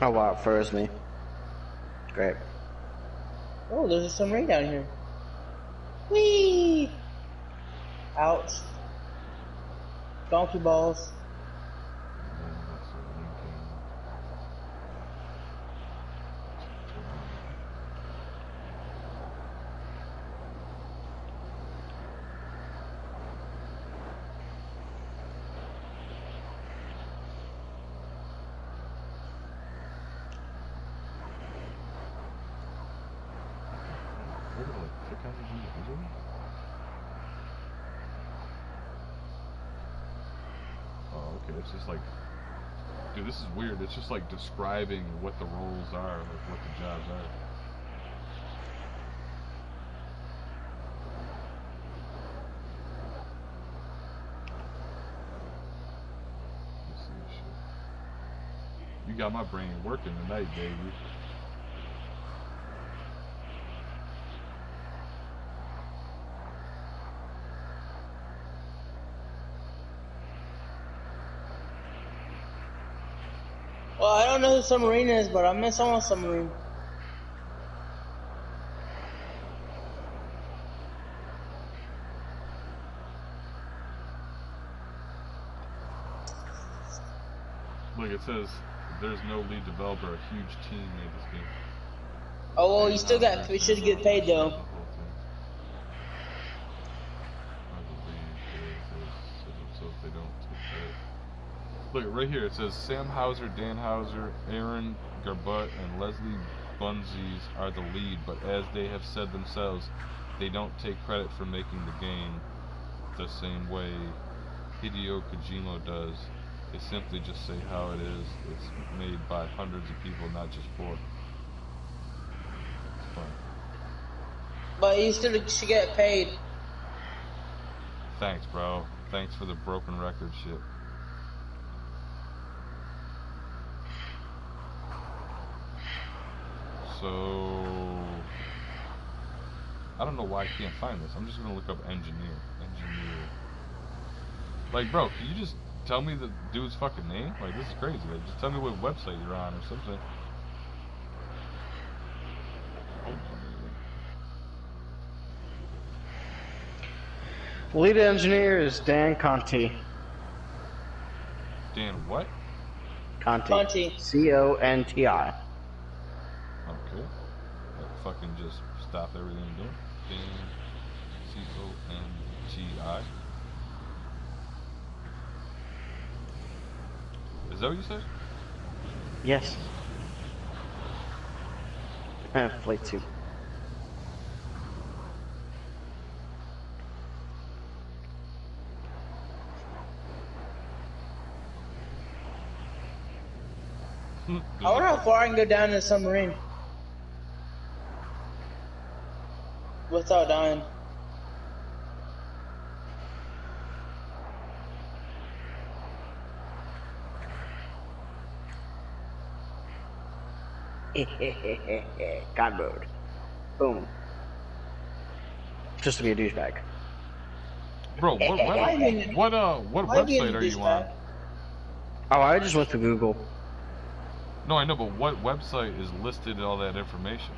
Oh wow, it froze me. Great. Oh, there's a submarine down here. Whee! Ouch. Donkey balls. Oh, okay, it's just like, dude, this is weird. It's just like describing what the roles are, like what the jobs are. Let's see this shit. You got my brain working tonight, baby. Well, I don't know who submarine is, but I met someone's submarine. Look, it says there's no lead developer. A huge team made this game. Oh well, you still got. We should get paid though. Look, right here it says Sam Hauser, Dan Hauser, Aaron Garbutt, and Leslie Bunzies are the lead, but as they have said themselves, they don't take credit for making the game the same way Hideo Kojima does. They simply just say how it is. It's made by hundreds of people, not just 4. It's fun. But you still should get paid. Thanks, bro. Thanks for the broken record shit. So I don't know why I can't find this. I'm just gonna look up engineer. Like, bro, can you just tell me the dude's fucking name? Like, this is crazy. Like, just tell me what website you're on or something. Lead engineer is Dan Conti. Dan what? Conti. Conti. C-O-N-T-I. Okay. Like, fucking just stop everything I'm doing. Dan C-O-N-T-I. Is that what you said? Yes. Flight 2. I wonder how far I can go down in a submarine without dying. God mode. Boom. Just to be a douchebag. Bro, what website are you on? Oh, I just went to Google. No, I know, but what website is listed all that information?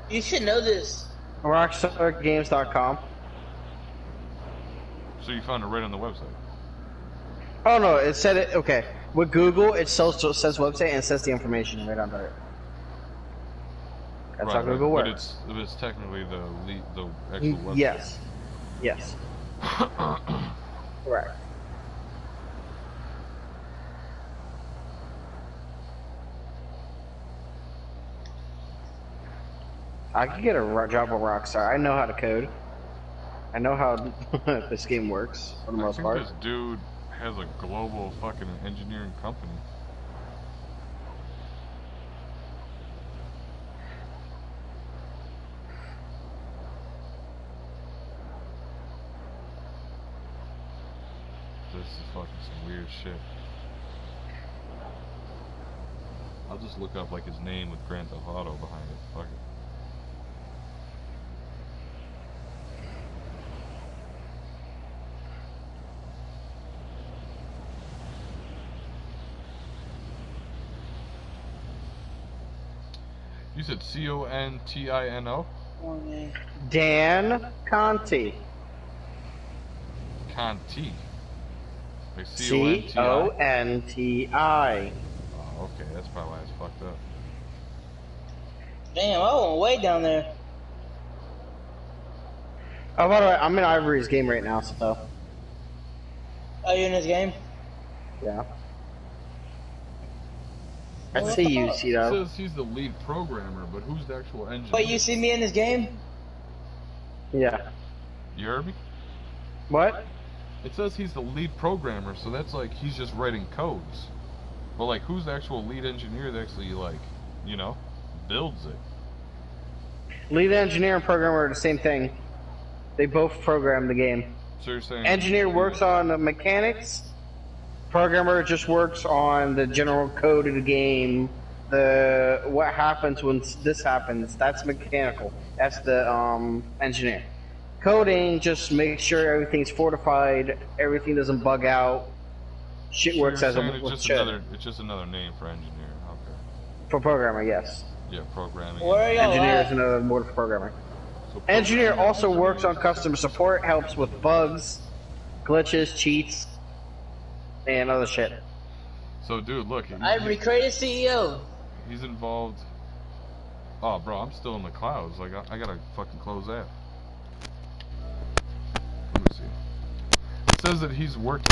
You should know this. RockstarGames.com. So you found it right on the website. Oh no, it said it. Okay, with Google, it says website and it says the information right under it. That's how Google works. But it's technically the actual website. Yes. Yes. Correct. I could get a job at Rockstar. I know how to code. I know how this game works for the most part. This dude has a global fucking engineering company. This is fucking some weird shit. I'll just look up like his name with Grand Theft Auto behind it. Fuck it. You said Contino? Dan Conti. Conti. Like Conti. Oh, okay, that's probably why it's fucked up. Damn, I went way down there. Oh, by the way, I'm in Ivory's game right now, so. Are you in this game? Yeah. I see you, It Cito. says he's the lead programmer, but who's the actual engineer? But you see me in this game? Yeah. You heard me? What? It says he's the lead programmer, so that's like he's just writing codes. But like, who's the actual lead engineer that actually like, you know, builds it? Lead engineer and programmer are the same thing. They both program the game. So you're saying Engineer works on the mechanics. Programmer just works on the general code of the game. The what happens when this happens. That's mechanical. That's the engineer. Coding just makes sure everything's fortified. Everything doesn't bug out. Shit works as it should. It's just another name for engineer. Okay. For programmer, yes. Yeah, programming. Where are y'all Engineer at? is another word for programmer. So Engineer also works on customer support, helps with bugs, glitches, cheats, and other shit. So dude, look. Ivory, create a CEO. He's involved. Oh, bro, I'm still in the clouds. Like I gotta fucking close that. Let me see. It says that he's worked